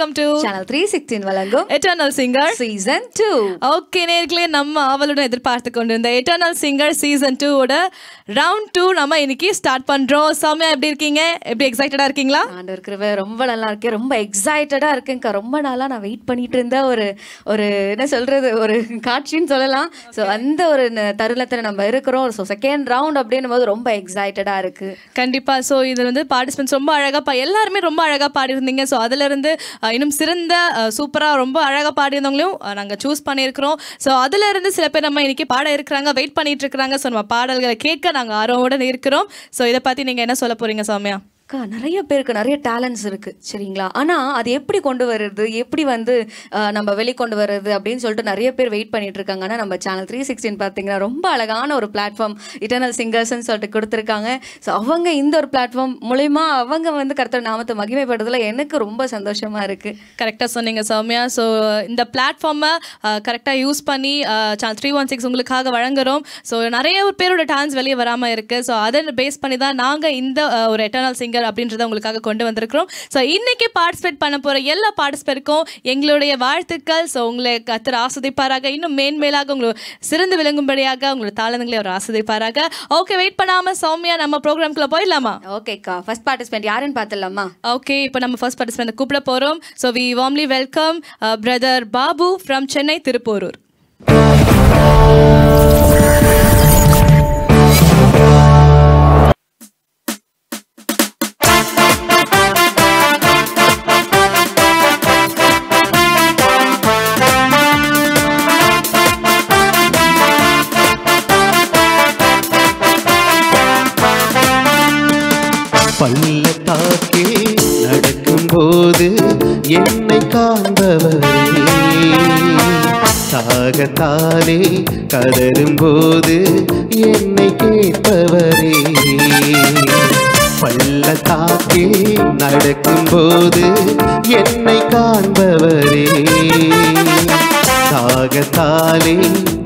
welcome to Channel 316 வழங்கும் Eternal Singer Season 2. Okay, நேர்களே நம்ம அவளுடன் எதிர்பார்த்து கொண்டிருந்த Eternal Singer Season 2 ஓட round 2 நம்ம இன்னைக்கு ஸ்டார்ட் பண்றோம். சௌமியா எப்படி இருக்கீங்க? எப்படி எக்ஸைட்டடா இருக்கீங்களா? ஆண்டவருக்குவே ரொம்ப நல்லா இருக்கேன். ரொம்ப எக்ஸைட்டடா இருக்கேன்க்கா. ரொம்ப நாளா நான் வெயிட் பண்ணிட்டு இருந்த ஒரு என்ன சொல்றது ஒரு காட்சின்னு சொல்லலாம். ஸோ அந்த ஒரு தருணத்தில் நம்ம இருக்கிறோம். ஸோ செகண்ட் ரவுண்ட் அப்படின்னும் போது ரொம்ப எக்ஸைட்டடா இருக்கு. கண்டிப்பா. ஸோ இதில் வந்து பார்ட்டிசிபென்ட்ஸ் ரொம்ப அழகா எல்லாருமே ரொம்ப அழகா பாடியிருந்தீங்க. ஸோ அதுல இருந்து இன்னும் சிறந்த சூப்பரா ரொம்ப அழகா பாடியிருந்தவங்களையும் நாங்க சூஸ் பண்ணியிருக்கிறோம். ஸோ அதுல இருந்து சில பேர் நம்ம இன்னைக்கு பாட இருக்கிறாங்க, வெயிட் பண்ணிட்டு இருக்கிறாங்க. ஸோ நம்ம பாடல்களை கேட்க நாங்க ஆர்வமுடன் இருக்கிறோம். ஸோ இதை பத்தி நீங்க என்ன சொல்ல போறீங்க சௌமியா? நிறைய பேருக்கு நிறைய டேலண்ட்ஸ் இருக்குது சரிங்களா. ஆனால் அது எப்படி கொண்டு வர்றது, எப்படி வந்து நம்ம வெளிக்கொண்டு வர்றது அப்படின்னு சொல்லிட்டு நிறைய பேர் வெயிட் பண்ணிட்டு இருக்காங்க. ஆனால் நம்ம சேனல் 316 பார்த்தீங்கன்னா ரொம்ப அழகான ஒரு பிளாட்ஃபார்ம் இட்டர்னல் சிங்கர்ஸ்ன்னு சொல்லிட்டு கொடுத்துருக்காங்க. ஸோ அவங்க இந்த ஒரு பிளாட்ஃபார்ம் மூலயமா அவங்க வந்து கர்த்தர் நாமத்தை மகிமைப்படுறதுல எனக்கு ரொம்ப சந்தோஷமாக இருக்குது. கரெக்டாக சொன்னீங்க சௌமியா. ஸோ இந்த பிளாட்ஃபார்மை கரெக்டாக யூஸ் பண்ணி சேனல் 316 உங்களுக்காக வழங்குகிறோம். ஸோ நிறைய பேரோட டேலண்ட்ஸ் வெளியே வராமல் இருக்குது. ஸோ அதை பேஸ் பண்ணி தான் நாங்கள் இந்த ஒரு எட்டர்னல் சிங்கர் அப்படின்றத உங்களுக்காக கொண்டு வந்திருக்கிறோம். ஸோ இன்னைக்கு பார்ட்டிசிபேட் பண்ண போற எல்லா பார்ட்டிசிபேட்க்கும் எங்களுடைய வாழ்த்துக்கள். ஸோ உங்களை கர்த்தர் ஆசீர்வதிப்பாராக, இன்னும் மேன்மேலாக உங்களுக்கு சிறந்து விளங்கும்படியாக உங்களோட தாளங்களை அவர் ஆசீர்வதிப்பாராக. ஓகே, வெயிட் பண்ணாம சௌமியா நம்ம ப்ரோக்ராம்குள்ள போயிடலாமா? ஓகேக்கா, ஃபர்ஸ்ட் பார்ட்டிசிபென்ட் யாருன்னு பார்த்துடலாமா? ஓகே, இப்போ நம்ம ஃபர்ஸ்ட் பார்ட்டிசிபென்ட் கூப்பிட போறோம். So we warmly welcome brother Babu from Chennai Thiruporur. பள்ளத்தாக்கே நடக்கும்போது என்னை காண்பவரே, தாகத்தாலே கதறும்போது என்னை கேட்பவரே. பள்ளத்தாக்கே நடக்கும்போது என்னை காண்பவரே, தாகத்தாலே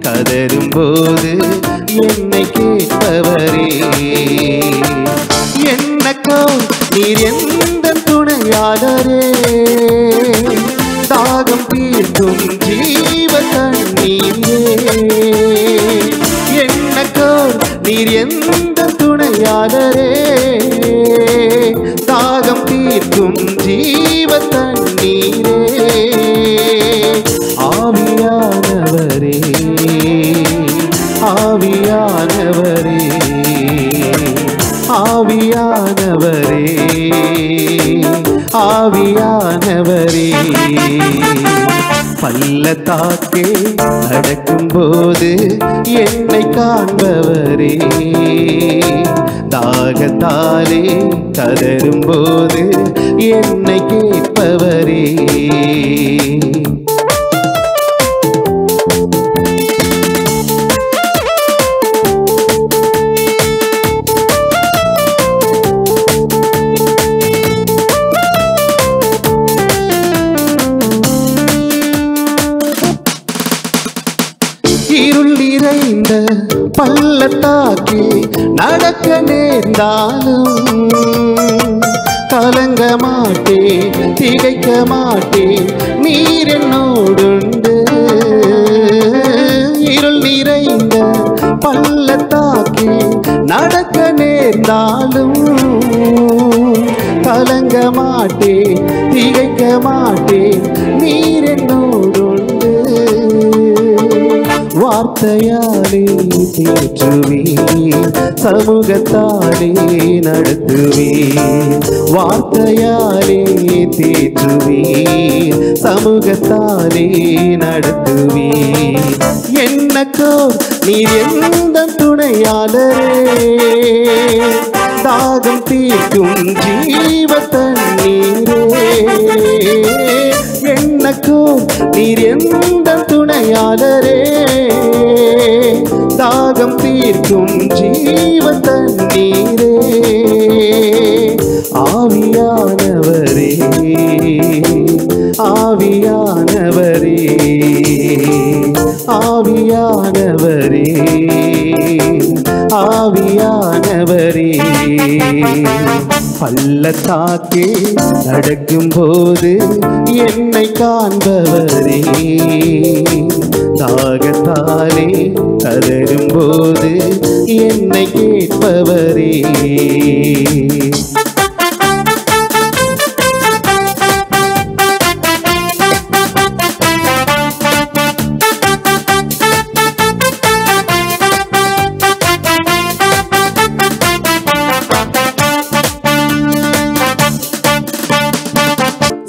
கதறும்போது என்னை கேட்பவரே. என்னக்கோ நீர் எந்த துணையாளரே, தாகம் தீர்க்கும் ஜீவ தண்ணீரே. என்னக்கோ நீர் எந்த துணையாளரே, தாகம் தீர்க்கும் ஜீவ தண்ணீரே. ஆவியானவரே, ஆவியானவரே, ஆவியானவரே, ஆவியானவரே. பள்ளத்தாக்கே நடக்கும்போது என்னை காண்பவரே, தாகத்தாலே கதறும்போது என்னை கேட்பவரே. இருள் நிறைந்த பள்ளத்தாக்கே நடக்க நேர்ந்தாலும் கலங்க மாட்டேன், திகைக்க மாட்டேன், நீர் என்னோடுண்டு. இருள் நிறைந்த பள்ளத்தாக்கே நடக்க நேர்ந்தாலும் கலங்க மாட்டேன், திகைக்க மாட்டேன், நீர் என்னோடுண்டு. வார்த்தையாலே தேற்றுவேன், சமூகத்தாலே நடத்துவேன். வார்த்தையாலே தேற்றுவேன், சமூகத்தாலே நடத்துவேன். என்னக்கோ நீர் எந்த துணையாளரே, தாகம் தீர்க்கும் ஜீவ தண்ணீரே. என்னக்கோ நீர் எந்த துணையாளரே, தாகம் தீர்க்கும் ஜீவ தண்ணீரே. ஆவியானவரே, ஆவியானவரே, ஆவியானவரே, ஆவியானவரே. ஆவியானவரே பள்ளத்தாக்கே நடக்கும்போது என்னை காண்பவரே தாகத்தாலே கதறும்போது என்னை கேட்பவரே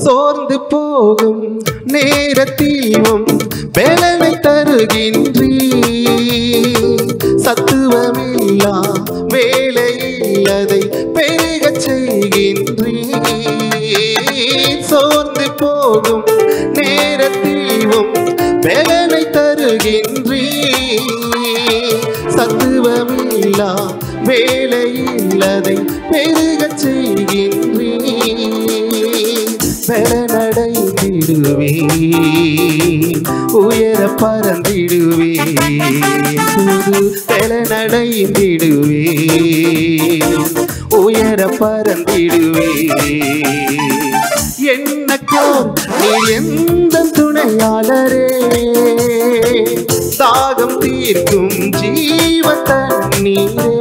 சோர்ந்து போகும் நேரத்திலும் வேலனை தருகின்றீ சத்துவமில்லா வேலையில் அதை பெருகச் செய்கின்றீ சோர்ந்து போகும் நேரத்திலும் வேலனை தருகின்றீ சத்துவமில்லா வேலையில் அதை பெருகச் செய்கின்றீ பெறநடைந்திடுவே உயர பறந்திடுவே புது பெறநடைந்திடுவே உயர பறந்திடுவே என்னக்கோ நீ எந்த துணையாளரே தாகம் தீர்க்கும் ஜீவ தண்ணீரே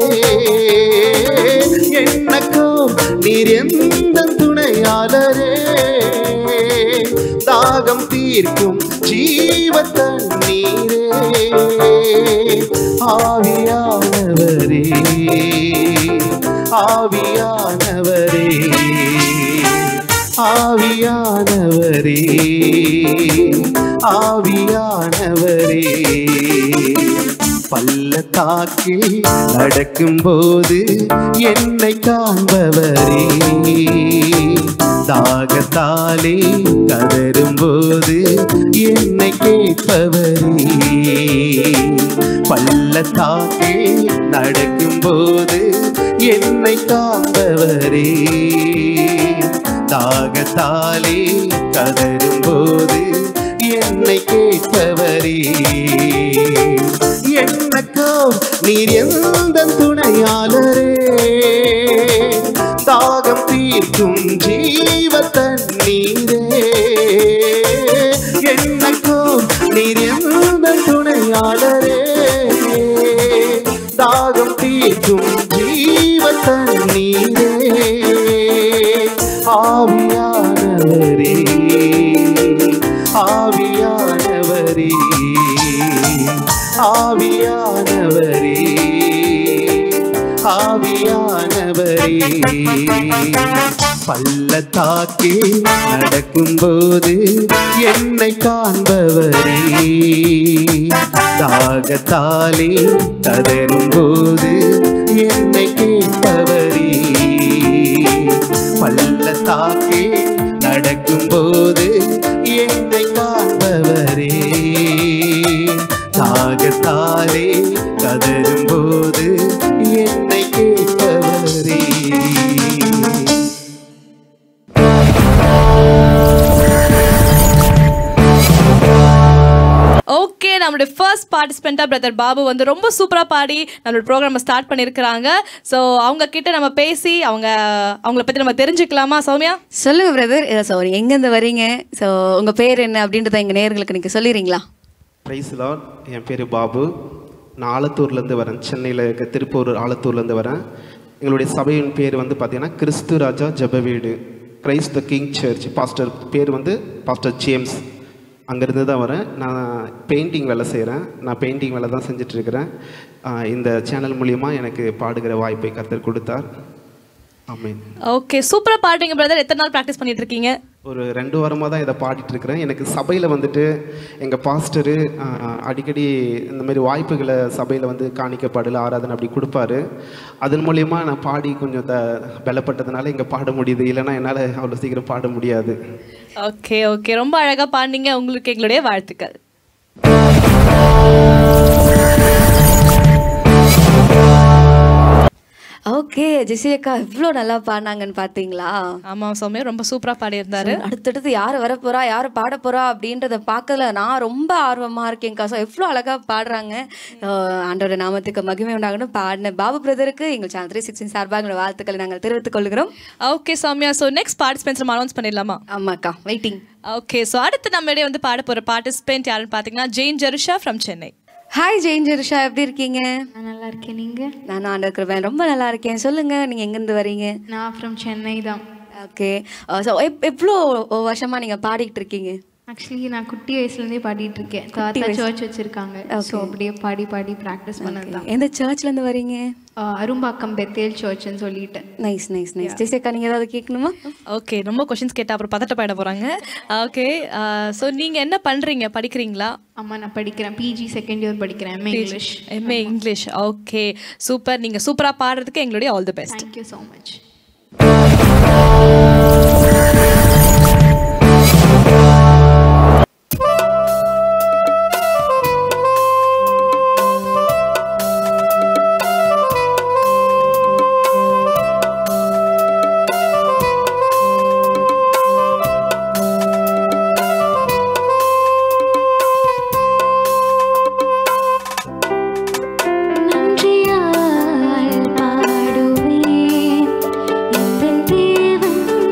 என்னக்கோ நீர் எந்த துணையாளரே தாகம் தீர்க்கும் ஜீவ தண்ணீரே ஆவியானவரே ஆவியானவரே ஆவியானவரே ஆவியானவரே பள்ளத்தாக்கில் நடக்கும்போது என்னை காண்பவரே தாகத்தாலே கதறும்போது என்னை கேட்பவரே பள்ளத்தாக்கில் நடக்கும்போது என்னை காண்பவரே தாகத்தாலே கதறும்போது என்னை கேட்பவரே என்னக்கோ நீர் எந்த துணையாளரே தாகம் தீர்க்கும் ஜீவ தண்ணீரே என்னக்கோ நீர் எந்த துணையாளரே தாகம் தீர்க்கும் ஜீவ தண்ணீரே ஆவியானவரே ஆவியானவரே ஆவியானவரே ஆவியானவரே பள்ளத்தாக்கில் நடக்கும்போது என்னை காண்பவரே தாகத்தாலே கதறும்போது என்னை கேட்பவரே பள்ளத்தாக்கில் நடக்கும்போது என்னை காண்பவரே தாகத்தாலே கதறும்போது என்னை கேட்பவரே ஓகே, நம்மளுடைய ஃபர்ஸ்ட் பார்ட்டிசிபெண்ட்டாக பிரதர் பாபு வந்து ரொம்ப சூப்பராக பாடி நம்மளோட ப்ரோக்ராமை ஸ்டார்ட் பண்ணியிருக்கிறாங்க. ஸோ அவங்க கிட்ட நம்ம பேசி அவங்கள பற்றி நம்ம தெரிஞ்சுக்கலாமா? சௌமியா சொல்லுங்க பிரதர். ஸோ எங்கேருந்து வரீங்க? ஸோ உங்கள் பேர் என்ன அப்படின்றத எங்கள் நேயர்களுக்கு நீங்கள் சொல்லிடுறீங்களா? Price Lord. என் பேர் பாபு. நான் ஆலத்தூர்லேருந்து வரேன். சென்னையில் இருக்க திருப்பூர் ஆலத்தூர்லேருந்து வரேன். எங்களுடைய சபையின் பேர் வந்து பார்த்தீங்கன்னா கிறிஸ்து ராஜா ஜெப வீடு, Christ the King church. Pastor பேர் வந்து பாஸ்டர் ஜேம்ஸ். அங்கேருந்து தான் வரேன். நான் பெயிண்டிங் வேலை செய்கிறேன். நான் பெயிண்டிங் வேலை தான் செஞ்சிட்ருக்கிறேன். இந்த சேனல் மூலிமா எனக்கு பாடுகிற வாய்ப்பை கர்த்தர் கொடுத்தார். ஆமென். ஓகே, சூப்பராக பாடுறீங்க பிரதர். எத்தனை நாள் ப்ராக்டிஸ் பண்ணிட்டு இருக்கீங்க? ஒரு 2 வாரமாக தான் இதை பாடிட்டுருக்கிறேன். எனக்கு சபையில் வந்துட்டு எங்கள் பாஸ்டரு அடிக்கடி இந்த மாதிரி வாய்ப்புகளை சபையில் வந்து காணிக்கப்பாடல ஆராதனை அப்படி கொடுப்பாரு. அதன் மூலயமா நான் பாடி கொஞ்சம் பலப்பட்டதுனால இங்கே பாட முடியுது. இல்லைன்னா என்னால் அவ்வளோ சீக்கிரம் பாட முடியாது. ஓகே ஓகே, ரொம்ப அழகாக பாடினீங்க. உங்களுக்கு எங்களுடைய வாழ்த்துக்கள். ஓகே. ஓகே, ஜெசிகா இவ்வளோ நல்லா பாடினாங்கன்னு பார்த்தீங்களா? ஆமாம் சௌமியா, ரொம்ப சூப்பராக பாடியிருந்தாரு. அடுத்தடுத்து யார் வரப்போறா, யார் பாட போறா அப்படின்றத பார்க்கல நான் ரொம்ப ஆர்வமாக இருக்கேன்க்கா. ஸோ எவ்வளோ அழகாக பாடுறாங்க. ஆண்டோட நாமத்துக்கு மகிமை உண்டாகணும். பாடின பாபு பிரதருக்கு எங்கள் சேனல் 316 சார்பாக எங்களோட வாழ்த்துக்களை நாங்கள் தெரிவித்துக் கொள்கிறோம். Okay Soumya, so next participants நம்ம அனௌன்ஸ் பண்ணிடலாமா? ஆமாக்கா, வெயிட்டிங். ஓகே, ஸோ அடுத்து நம்ம இடையே வந்து பாட போகிற பார்ட்டிசிபென்ட் யாருன்னு பார்த்தீங்கன்னா Jain Jerusha from Chennai. Hi Jain Jerusha, எப்படி இருக்கீங்க? நான் நல்லா இருக்கேன். நீங்கள்? நான் ஆண்டவன் ரொம்ப நல்லா இருக்கேன். சொல்லுங்க, நீங்கள் எங்கேருந்து வரீங்க? நான் ஃப்ரம் சென்னை தான். ஓகே, ஸோ எவ்வளோ வருஷமா நீங்கள் பாடிக்கிட்டு இருக்கீங்க? ஆக்சுவலி நான் குட்டி வயசுலேருந்தே பாடிட்டு இருக்கேன். தாத்தா சர்ச் வச்சுருக்காங்க. ஸோ அப்படியே பாடி பாடி ப்ராக்டிஸ் பண்ணது தான். எந்த சர்ச்லேருந்து வரீங்க? அரும்பாக்கம் பெத்தேல் சர்ச்னு சொல்லிட்டு. Nice nice nice. ஜெசிகா, நீங்கள் ஏதாவது கேட்கணுமா? ஓகே, ரொம்ப கொஷின்ஸ் கேட்டால் அப்புறம் பதட்டப்பட போகிறாங்க. ஓகே, ஸோ நீங்கள் என்ன பண்ணுறீங்க, படிக்கிறீங்களா? ஆமாம், நான் படிக்கிறேன். பிஜி செகண்ட் இயர் படிக்கிறேன். MA English. MA English. Okay super, நீங்கள் சூப்பராக பாடுறதுக்கு எங்களுடைய all the best. Thank you so much. நன்றியால் பாடுவேன் என் தேவன்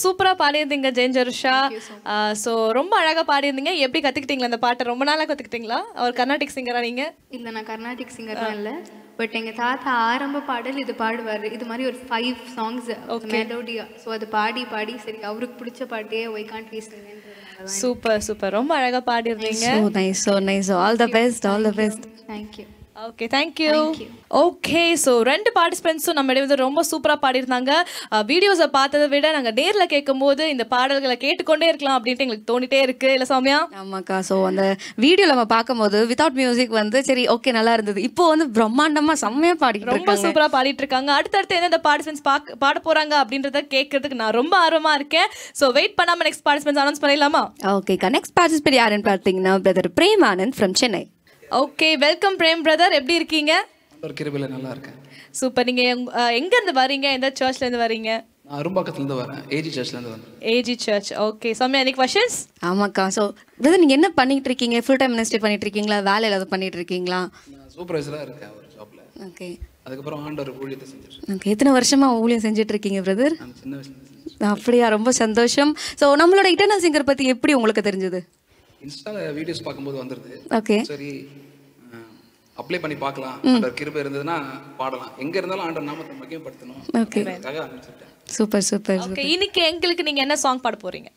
சூப்பரா பாடியிருந்தீங்க ஜெயஞ்சருஷா. ஸோ ரொம்ப அழகா பாடியிருந்தீங்க. எப்படி கத்துக்கிட்டீங்களா அந்த பாட்டை? ரொம்ப நாளா கத்துக்கிட்டீங்களா? அவர் கர்நாடிக் சிங்கரா நீங்க? இல்லை, நான் கர்நாடிக் சிங்கர்லாம் இல்லை. பட் எங்கள் தாத்தா ஆரம்ப பாடல் இது பாடுவார். இது மாதிரி ஒரு 5 சாங்ஸ் மெலோடியா. ஸோ அது பாடி பாடி சரி அவருக்கு பிடிச்ச பாட்டே why can't we sing. Super super, ரொம்ப அழகா பாடியிருந்தீங்க. So nice. All the best. Thank you. Okay, thank you. Okay, so 2 பார்ட்டிசிபென்ட்ஸும் நம்ம இடையே ரொம்ப சூப்பராக பாடியிருந்தாங்க. வீடியோஸை பார்த்ததை விட நாங்கள் நேரில் கேட்கும் போது இந்த பாடல்களை கேட்டுக்கொண்டே இருக்கலாம் அப்படின்ட்டு எங்களுக்கு தோணிட்டே இருக்கு. இல்லை சௌமியா? ஆமாக்கா. ஸோ அந்த வீடியோ நம்ம பார்க்கும்போது வித்தவுட் மியூசிக் வந்து சரி ஓகே நல்லா இருந்தது. இப்போ வந்து பிரம்மாண்டமாக செம்மையாக பாடிட்டு ரொம்ப சூப்பராக பாடிட்டு இருக்காங்க. அடுத்தடுத்து எந்தெந்த பார்ட்டிசிபென்ட்ஸ் பாட போகிறாங்க அப்படின்றத கேட்கறதுக்கு நான் ரொம்ப ஆர்வமாக இருக்கேன். ஸோ வெயிட் பண்ணாமல் நெக்ஸ்ட் பார்ட்டிசிபென்ட்ஸ் அனௌன்ஸ் பண்ணிடலாமா? ஓகேக்கா. நெக்ஸ்ட் பார்ட்டிசிபென்ட் யாருன்னு பார்த்தீங்கன்னா brother Prem Anand from Chennai. Okay, welcome Prem brother. எப்படி இருக்கீங்க? கிருபையில நல்லா இருக்கேன். சூப்பர். நீங்க எங்க இருந்து வரீங்க? எந்த சர்ச்ல இருந்து வரீங்க? நான் அரும்பாக்கத்துல இருந்து வரேன். ஏஜி சர்ச்ல இருந்து வரேன். AG church. Okay, Soumya, any questions? ஆமாக்கா. ஸோ பிரதர் நீங்க என்ன பண்ணிட்டு இருக்கீங்க? ஃபுல் டைம் மினிஸ்ட்ரி பண்ணிட்டு இருக்கீங்களா? வேலை ஏதாவது பண்ணிட்டு இருக்கீங்களா? நான் சூப்பர்வைசரா இருக்கேன் ஒரு ஜாப்ல. ஓகே. அதுக்கப்புறம் ஆண்டவர் ஊழியத்தை செஞ்சிருக்கேன். ஓகே. எத்தனை வருஷமா ஊழியம் செஞ்சுட்டு இருக்கீங்க பிரதர்? நான் சின்ன வயசுல அப்படியா? ரொம்ப சந்தோஷம். ஸோ நம்மளோட இட்டர்னல் சிங்கர் பத்தி எப்படி உங்களுக்கு தெரிஞ்சது? இன்ஸ்டால வீடியோஸ் பார்க்கும்போது வந்துருது. ஓகே. சரி அப்ளை பண்ணி பார்க்கலாம். ஆண்டவர் கிருபை இருந்ததுன்னா பாடலாம். எங்க இருந்தாலும் ஆண்டவர் நாமத்தை மகிமைப்படுத்தணும். ஓகே. Super super. ஓகே, இன்னைக்கு எங்களுக்கு நீங்க என்ன சாங் பாட போறீங்க?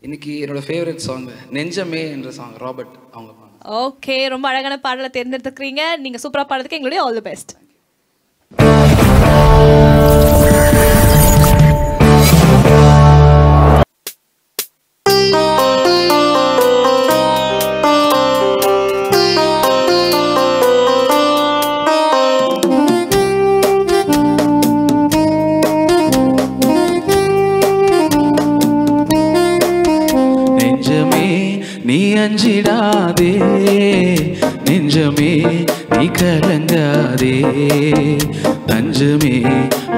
இன்னைக்கு என்னோட ஃபேவரட் சாங் நெஞ்சமே என்ற சாங், ராபர்ட் அவங்க பாடுறாங்க. ஓகே, ரொம்ப அழகான பாடலை தேர்ந்தெடுத்துக்கிறீங்க. நீங்க சூப்பரா பாடுறதுக்கு எங்களுடைய ஆல் தி பெஸ்ட். அஞ்சிடாதே நெஞ்சமே நீ கலங்காதே தஞ்சமே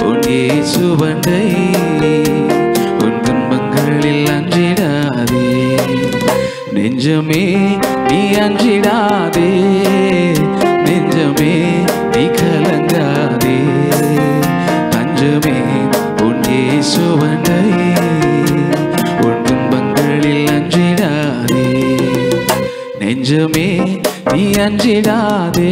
உன் இயேசுவண்டை உன் துன்பங்களில் அஞ்சிடாதே நெஞ்சமே நீ அஞ்சிடாதே நெஞ்சமே நீ கலங்காதே தஞ்சமே உன் இயேசுவண்டை உன் துன்பங்களில் அஞ்சிடாதே நெஞ்சமே நீ அஞ்சிடாதே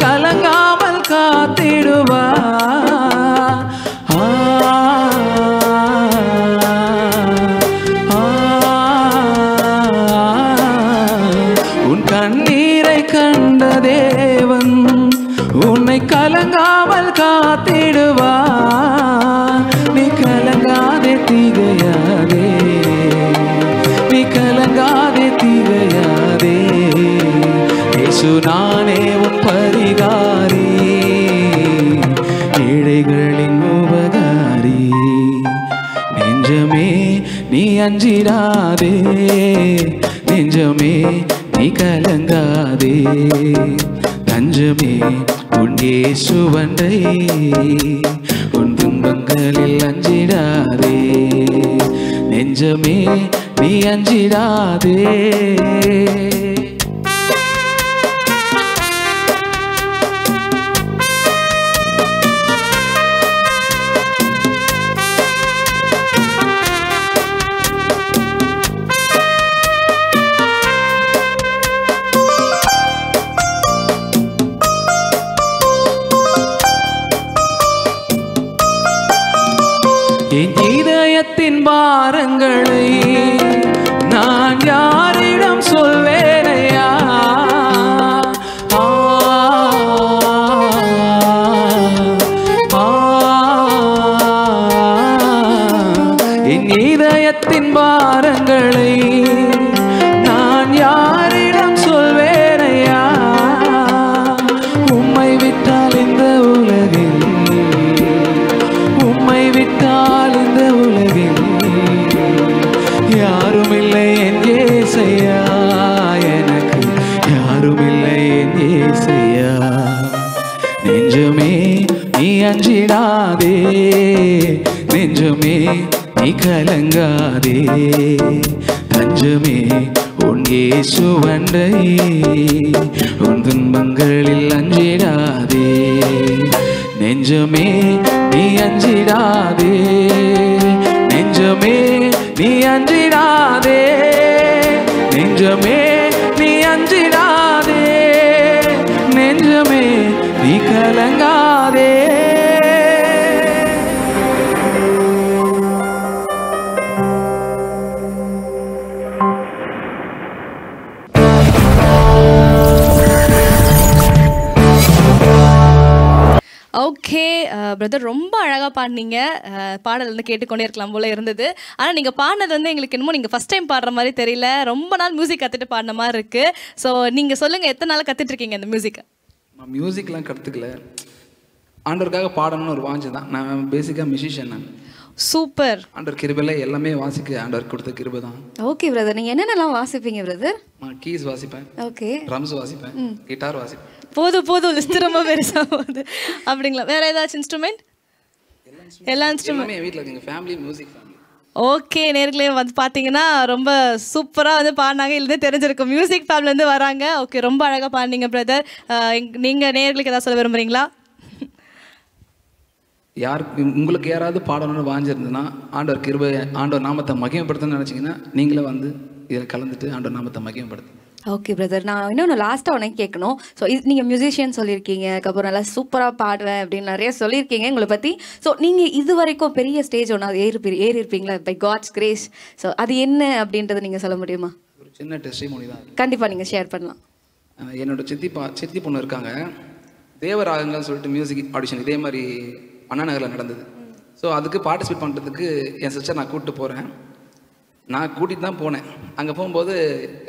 கலங்காமல் காத்திடுவா உன் கண்ணீரை கண்ட தேவன் உன்னை கலங்காமல் காத்திடுவா நீ கலங்காதே திகையாதே நீ கலங்காதே திகையாதே இயேசு நானே உன் பரிகாரி ஏழைகளின் உபகாரி நெஞ்சமே நீ அஞ்சிடாதே நெஞ்சமே நீ கலங்காதே தஞ்சமே உன் இயேசுவண்டை உன் துன்பங்களில் அஞ்சிடாதே நெஞ்சமே நீ அஞ்சிடாதே என் இதயத்தின் பாரங்களை நான் யாரிடம் சொல்வேனையா என் கலங்காதே தஞ்சமே உன் இயேசுவண்டை உன் துன்பங்களில் அஞ்சிடாதே நெஞ்சமே நீ அஞ்சிடாதே நெஞ்சமே நீ அஞ்சிடாதே நெஞ்சமே நீ அஞ்சிடாதே நெஞ்சமே நீ கலங்காதே ஓகே பிரதர், ரொம்ப அழகாக பாடினீங்க. பாடல் வந்து கேட்டுக்கொண்டே இருக்கலாம் போல இருந்தது. ஆனால் நீங்கள் பாடினது வந்து எங்களுக்கு என்னமோ நீங்கள் ஃபஸ்ட் டைம் பாடுற மாதிரி தெரியல. ரொம்ப நாள் மியூசிக் கற்றுட்டு பாடின மாதிரி இருக்குது. ஸோ நீங்கள் சொல்லுங்கள், எத்தனை நாள் கற்றுட்ருக்கீங்க இந்த மியூசிக்கை? நான் மியூசிக்லாம் கற்றுக்கல, ஆண்டவருக்காக பாடணும்னு ஒரு வாஞ்சு தான். நான் பேசிக்காக மியூசிஷியன். நான் சூப்பர். ஆண்டவர் கிருபையில் எல்லாமே வாசிக்க ஆண்டவர் கொடுத்த கிருபை தான். ஓகே பிரதர், நீங்கள் என்னென்னலாம் வாசிப்பீங்க பிரதர்? நான் கீஸ் வாசிப்பேன், ஓகே, ட்ரம்ஸ் வாசிப்பேன், கிட்டார் வாசிப்பேன். போதும் லிஸ்ட் ரொம்ப பெருசாக போகுது. அப்படிங்களா? வேற ஏதாச்சும் இன்ஸ்ட்ருமெண்ட்? எல்லா இன்ஸ்ட்ருமெண்ட் என் வீட்டில் எங்கள் ஃபேமிலி மியூசிக் ஃபேமிலி. ஓகே, நேர்களே வந்து பார்த்தீங்கன்னா ரொம்ப சூப்பராக வந்து பாடினாங்க. இதுலேருந்து தெரிஞ்சிருக்கும் மியூசிக் ஃபேமிலிலேருந்து வராங்க. ஓகே, ரொம்ப அழகாக பாடினீங்க பிரதர். நீங்கள் நேர்களுக்கு ஏதாவது சொல்ல விரும்புகிறீங்களா? யாருக்கு உங்களுக்கு யாராவது பாடணும்னு வாஞ்சிருந்ததுன்னா, ஆண்டவர் கிருபை ஆண்டவர் நாமத்தை மகிமைப்படுத்தணும்னு நினச்சிங்கன்னா நீங்களே வந்து இதில் கலந்துட்டு ஆண்டவர் நாமத்தை மகிமைப்படுத்து. ஓகே பிரதர், நான் இன்னொன்று லாஸ்ட்டாக உனக்கு கேட்கணும். ஸோ நீங்கள் மியூசிஷியன் சொல்லியிருக்கீங்க, அதுக்கப்புறம் நல்லா சூப்பராக பாடுவேன் அப்படின்னு நிறைய சொல்லியிருக்கீங்க உங்களை பற்றி. ஸோ நீங்கள் இது வரைக்கும் பெரிய ஸ்டேஜ் ஒன்று அது ஏறி இருப்பீங்களா பை காட்ஸ் கிரேஸ்? ஸோ அது என்ன அப்படின்றத நீங்கள் சொல்ல முடியுமா? ஒரு சின்ன டெஸ்டிமோனி தான். கண்டிப்பாக நீங்கள் ஷேர் பண்ணலாம். என்னோட சித்தி பொண்ணு இருக்காங்க. தேவராகங்கள்னு சொல்லிட்டு மியூசிக் ஆடிஷன் இதே மாதிரி அண்ணா நகரில் நடந்தது. ஸோ அதுக்கு பார்ட்டிசிபேட் பண்ணுறதுக்கு என் சிஸ்டர் நான் கூப்பிட்டு போகிறேன். நான் கூட்டிகிட்டு தான் போனேன். அங்கே போகும்போது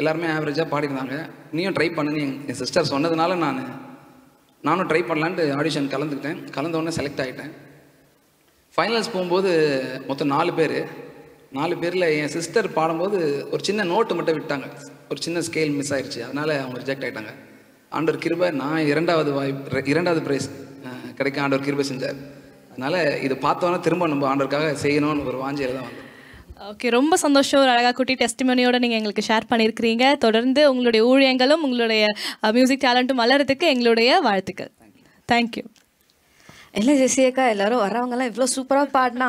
எல்லாருமே ஆவரேஜாக பாடிருந்தாங்க. நீயும் ட்ரை பண்ணுன்னு என் சிஸ்டர் சொன்னதுனால நானும் ட்ரை பண்ணலான்ட்டு ஆடிஷன் கலந்துக்கிட்டேன். கலந்தோடனே செலக்ட் ஆகிட்டேன். ஃபைனல்ஸ் போகும்போது மொத்தம் 4 பேரில் என் சிஸ்டர் பாடும்போது ஒரு சின்ன நோட்டு மட்டும் விட்டாங்க. ஒரு சின்ன ஸ்கேல் மிஸ் ஆயிடுச்சு. அதனால் அவங்க ரிஜெக்ட் ஆகிட்டாங்க. ஆண்டவர் கிருபை, நான் 2வது ப்ரைஸ் கிடைக்க ஆண்டவர் கிருபை செஞ்சார். அதனால் இது பார்த்தோன்னா திரும்ப நம்ம ஆண்டவருக்காக செய்யணும்னு ஒரு வாஞ்சியில் தான் வந்தேன். ஓகே, ரொம்ப சந்தோஷம். ஒரு அழகாக குட்டி டெஸ்டிமோனியோட நீங்கள் எங்களுக்கு ஷேர் பண்ணியிருக்கிறீங்க. தொடர்ந்து உங்களுடைய ஊழியங்களும் உங்களுடைய மியூசிக் டேலண்ட்டும் வளர்கிறதுக்கு எங்களுடைய வாழ்த்துக்கள். தேங்க்யூ. இல்லை ஜெசியக்கா, எல்லாரும் வரவங்கலாம் இவ்வளோ சூப்பராக பாடினா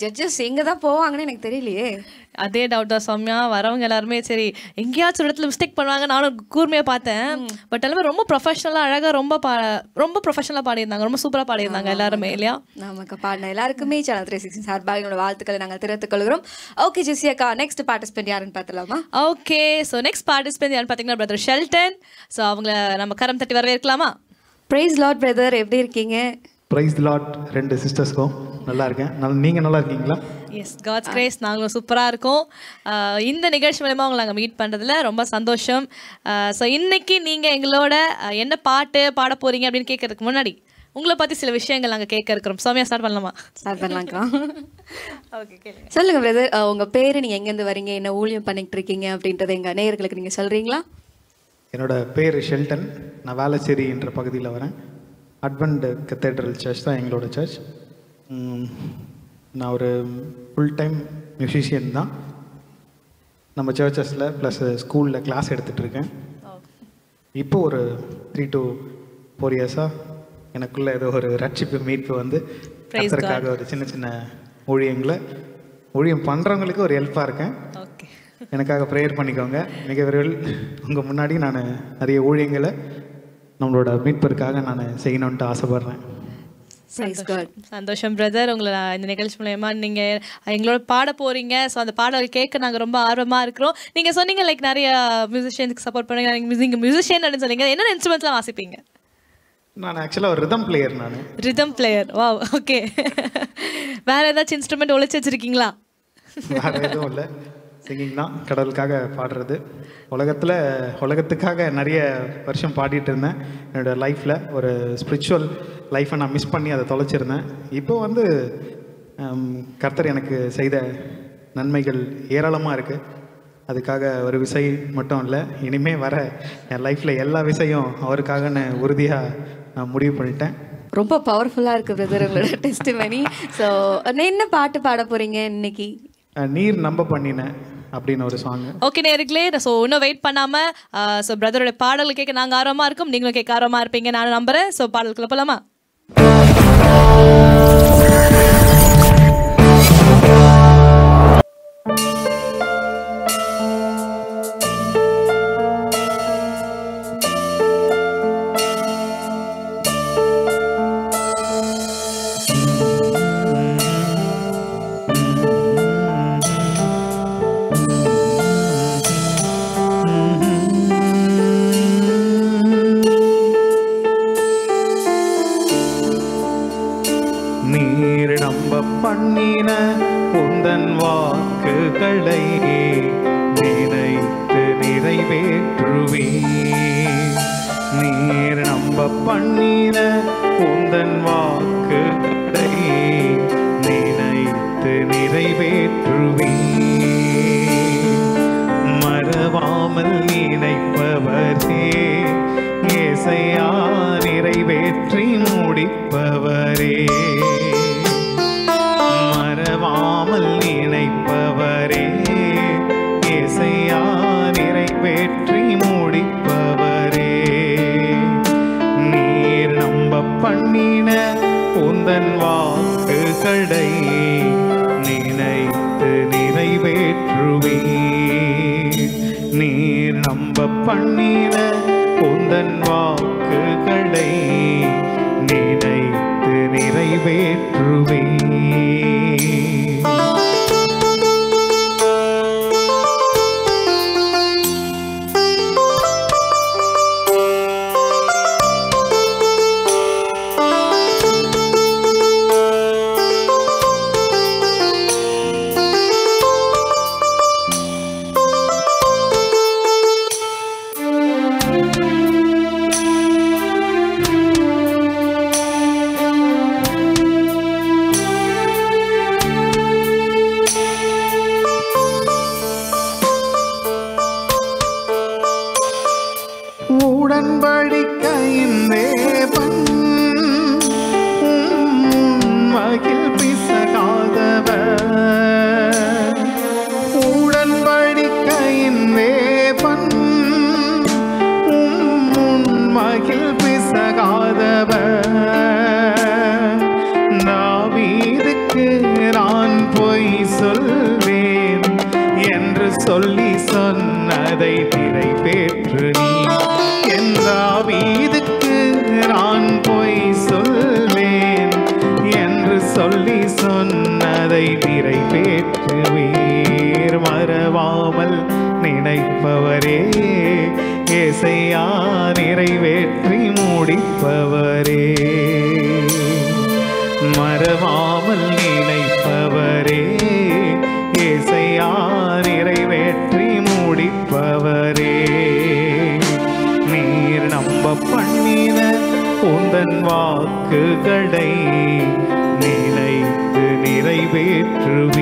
ஜட்ஜஸ் எங்கே தான் போவாங்கன்னு எனக்கு தெரியலையே. அதே டவுட் தான் சௌமியா. வரவங்க எல்லாருமே சரி எங்கேயாச்சும் ஒரு இடத்துல மிஸ்டேக் பண்ணுவாங்க. நானும் கூர்மையாக பார்த்தேன். பட் எல்லாமே ரொம்ப ப்ரொஃபஷனலாக அழகாக ரொம்ப ப்ரொஃபஷனலாக பாடியிருந்தாங்க. ரொம்ப சூப்பராக பாடியிருந்தாங்க எல்லாருமே, இல்லையா? நமக்கு பாடின எல்லாருக்குமே சேனல் 360 சார்பாக என்னோட வாழ்த்துக்களை நாங்கள் தெரிவித்துக் கொள்கிறோம். ஓகே ஜெசியக்கா, நெக்ஸ்ட் பார்ட்டிசிபென்ட் யாருன்னு பார்த்தலாமா? ஓகே, ஸோ நெக்ஸ்ட் பார்ட்டிசிபென்ட் யாருன்னு பார்த்தீங்கன்னா பிரதர் ஷெல்டன். ஸோ அவங்கள நம்ம கரம் தட்டி வரவேற்கலாமா? பிரைஸ் லார்ட் பிரதர், எப்படி இருக்கீங்க? Praise the Lord 2 சிஸ்டர்ஸ்க்கும். நல்லா இருக்கேன். நீங்கள் நல்லா இருக்கீங்களா? எஸ், காட்ஸ் கிரேஸ், நாங்களும் சூப்பராக இருக்கோம். இந்த நிகழ்ச்சி மூலமாக உங்களை நாங்கள் மீட் பண்ணுறதுல ரொம்ப சந்தோஷம். ஸோ இன்னைக்கு நீங்கள் எங்களோட என்ன பாட்டு பாட போகிறீங்க அப்படின்னு கேட்கறதுக்கு முன்னாடி உங்களை பற்றி சில விஷயங்கள் நாங்கள் கேட்க இருக்கிறோம். சௌமியா, ஸ்டார்ட் பண்ணலாமா? ஸ்டார்ட் பண்ணலாம்க்கா. ஓகே, கேளுங்க. சொல்லுங்கள் பிரதர், உங்கள் பேர், நீங்கள் எங்கேருந்து வரீங்க, என்ன ஊழியம் பண்ணிகிட்டு இருக்கீங்க அப்படின்றத எங்கள் நேயர்களுக்கு நீங்கள் சொல்கிறீங்களா? என்னோட பேர் ஷெல்டன். நான் வேளச்சேரி என்ற பகுதியில் வரேன். அட்வென்ட் கத்தீட்ரல் சர்ச் தான் எங்களோட சர்ச். நான் ஒரு ஃபுல் டைம் மியூசிஷியன் தான். நம்ம சர்ச்சஸில் ப்ளஸ் ஸ்கூலில் கிளாஸ் எடுத்துகிட்ருக்கேன். இப்போ ஒரு 3 to 4 இயர்ஸாக எனக்குள்ளே ஏதோ ஒரு ரட்சிப்பு மீட்பு வந்து கர்த்தருக்காக ஒரு சின்ன ஊழியம் பண்ணுறவங்களுக்கு ஒரு ஹெல்ப்பாக இருக்கேன். எனக்காக ப்ரேயர் பண்ணிக்கோங்க. மிக விரைவில் உங்கள் முன்னாடி நான் நிறைய ஊழியங்களை நம்மளோட மீட்பருக்காக நான் செய்யணுன்ட்டு ஆசைப்படுறேன். சந்தோஷம் பிரதர். உங்களை இந்த நிகழ்ச்சி மூலயமா நீங்கள் எங்களோட பாட போகிறீங்க. ஸோ அந்த பாடல் கேட்க நாங்கள் ரொம்ப ஆர்வமாக இருக்கிறோம். நீங்கள் சொன்னீங்க லைக் நிறைய மியூசிஷியனுக்கு சப்போர்ட் பண்ணுங்க. நீங்கள் மியூசிஷியன் அப்படின்னு சொன்னீங்க. என்னென்ன இன்ஸ்ட்ருமெண்ட்ஸ்லாம் வாசிப்பீங்க? நான் ஆக்சுவலாக ஒரு ரிதம் பிளேயர். Rhythm player. வா, ஓகே. வேறு ஏதாச்சும் இன்ஸ்ட்ருமெண்ட் ஒழிச்சு வச்சுருக்கீங்களா? வேறு எதுவும் இல்லை, சிங்கிங் தான். கடவுளுக்காக பாடுறது. உலகத்துக்காக நிறைய வருஷம் பாடிட்டு இருந்தேன். என்னோடய லைஃப்பில் ஒரு ஸ்பிரிச்சுவல் லைஃப்பை நான் மிஸ் பண்ணி அதை தொலைச்சிருந்தேன். இப்போ வந்து கர்த்தர் எனக்கு செய்த நன்மைகள் ஏராளமாக இருக்குது. அதுக்காக ஒரு விசை மட்டும் இல்லை, இனிமேல் வர என் லைஃப்பில் எல்லா விசையும் அவருக்காக நான் உறுதியாக நான் முடிவு பண்ணிட்டேன். ரொம்ப பவர்ஃபுல்லாக இருக்குது பிரதர் உங்களோட டெஸ்டிமனி. ஸோ என்ன பாட்டு பாட போகிறீங்க இன்னைக்கு? நீர் நம்ப பண்ணின அப்படின்னு ஒரு சாங். ஓகே நேர்களே, ஸோ இன்னும் வெயிட் பண்ணாம ஸோ பிரதரோட பாடல் கேட்க நாங்கள் ஆர்வமா இருக்கோம், நீங்களும் கேட்க ஆர்வமா இருப்பீங்க நான் நம்புறேன். ஸோ பாடலுக்குள்ள போலாமா? நீர் நம்ப பண்ணின உந்தன் வாக்குகளை நினைத்து நிறைவேற்றுவே. நீர் நம்ப பண்ணின உந்தன் வாக்குகளை நினைத்து நிறைவேற்றுவே. மறவாமல் நினைப்பவரே ஏசையா நிறைவேற்றி முடிப்பவரே. மறவாமல் நினைப்பவரே ஏசையா நிறைவேற்றி முடிப்பவரே. நீர் நம்ப பண்ணின உந்தன் வாக்குகளை நினைத்து நிறைவேற்றுவே. நீர் நம்ப பண்ணின உந்தன் வாக்குகளை நினைத்து நிறைவேற்றுவே. உடன்படிக்கையின் தேவன் மகிழ் பிசகாதவர். உடன்படிக்கையின் தேவன் மகிழ் பிசகாதவர். தாவீதுக்கு நான் பொய் சொல்வேன் என்று சொல்லி சொன்னதை நிறைவேற்று நீ. தாவீதுக்கு நான் பொய் சொல்வேன் என்று சொல்லி சொன்னதை நிறைவேற்றுவீர். மறவாமல் நினைப்பவரே ஏசையா நிறைவேற்றி முடிப்பவரே. மறவாமல் நினைப்பவரே ஏசையா நிறைவேற்றி முடிப்பவரே. நீர் நம்ப பண்ணின உந்தன் வாக்குகளை நினைத்து நிறைவேற்றுவீர்.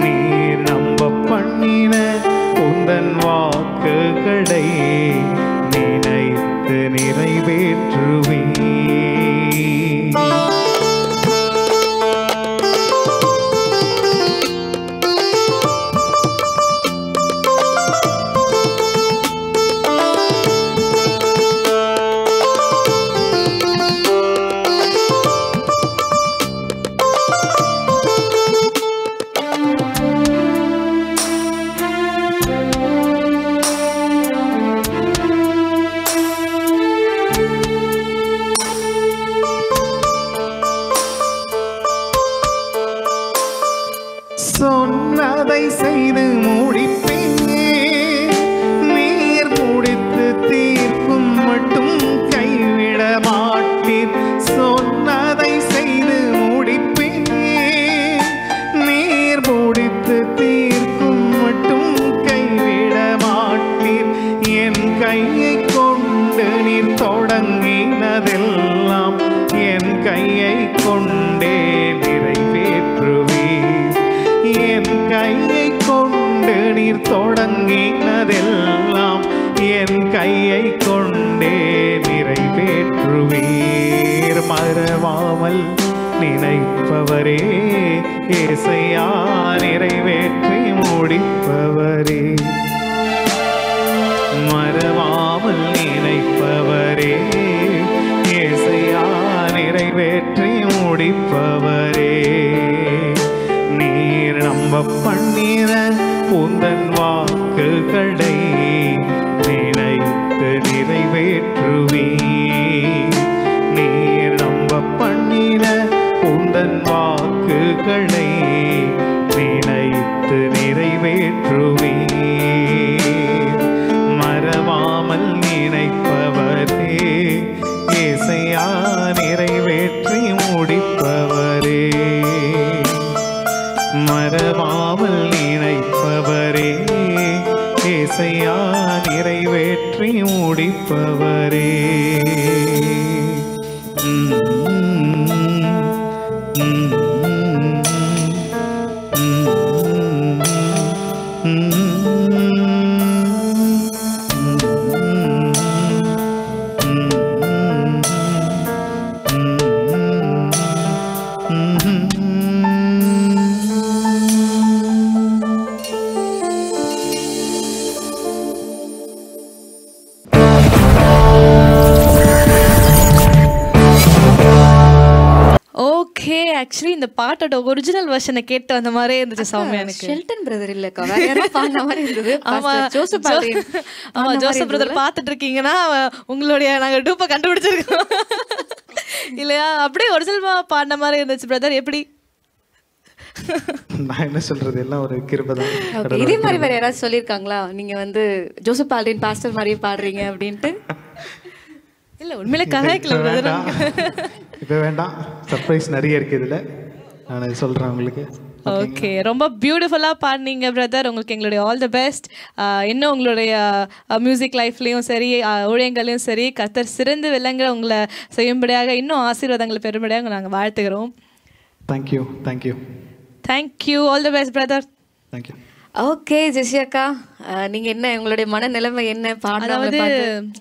நீர் நம்ப பண்ணின உந்தன் வாக்குகளை நினைத்து நிறைவேற்றுவீர். சொன்னதை செய்து முடிப்பேன். நீர் முடித்து தீர்க்கும் மட்டும் கைவிட மாட்டீர். சொன்னதை செய்து முடிப்பேன். நீர் முடித்து தீர்க்கும் மட்டும் கைவிட மாட்டீர். என் கையை கொண்டு நீர் தொடங்கினதெல்லாம் என் கையை கொண்டே நிறைவேற்றுவீர். என் கையை கொண்டு நீர் தொடங்கினதெல்லாம் என் கையை கொண்டே நிறைவேற்றுவீர். மறவாமல் நினைப்பவரே ஏசையா நிறைவேற்றி முடிப்பவரே மறவாமல் நினைப்பவரே ஏசையா நிறைவேற்றி முடிப்பவரே நீர் நம்ப பண்ணின உந்தன் வாக்குகளை நினைத்து நிறைவேற்றுவீர் நீர் நம்ப பண்ணின உந்தன் வாக்குகளை நினைத்து நிறைவேற்றுவீர் மறவாமல் நினைப்பவரே ஏசையா நிறைவேற்றி முடிப்பவரே மறவாமல் நினைப்பவரே ஏசையா நிறைவேற்றி முடிப்பவரே ஆக்சுவலி இந்த பாட்டோட ஒரிஜினல் வெர்ஷனை கேட்டு வந்த மாதிரியே இருந்துச்சு சௌமியா எனக்கு. ஷெல்டன் பிரதர் இல்லக்கா, வேற யாரோ பாடின மாதிரி இருந்தது. ஆமா ஜோசப் பிரதர் பார்த்துட்டு இருக்கீங்கன்னா உங்களுடைய நாங்க டூப்பை கண்டுபிடிச்சிருக்கோம் இல்லையா? அப்படியே ஒரிஜினல் பாடின மாதிரி இருந்துச்சு பிரதர். எப்படி நான் என்ன சொல்றது, எல்லாம் ஒரு கிருபை தான். இதே மாதிரி வேற யாராவது சொல்லியிருக்காங்களா நீங்க வந்து ஜோசப் ஆல்டின் பாஸ்டர் மாதிரியே பாடுறீங்க அப்படின்ட்டு? இல்ல உண்மையிலே கலாய்க்கல பிரதர். இப்போ வேண்டாம், சர்ப்ரைஸ் நிறைய இருக்கு இதுல, நான் சொல்றேன் உங்களுக்கு. ஓகே, ரொம்ப பியூட்டிஃபுல்லாக பாடினீங்க பிரதர். உங்களுக்கு எங்களுடைய ஆல் தி பெஸ்ட். இன்னும் உங்களுடைய மியூசிக் லைஃப்லேயும் சரி ஊழியங்களையும் சரி கர்த்தர் சிறந்து விளங்குற உங்களை செய்யும்படியாக இன்னும் ஆசீர்வாதங்களை பெறும்படியாக நாங்கள் வாழ்த்துகிறோம். Thank you thank you thank you. All the best brother. Thank you. Okay ஜெசியாக்கா, நீங்க என்ன உங்களுடைய மனநிலைமை என்ன? அதாவது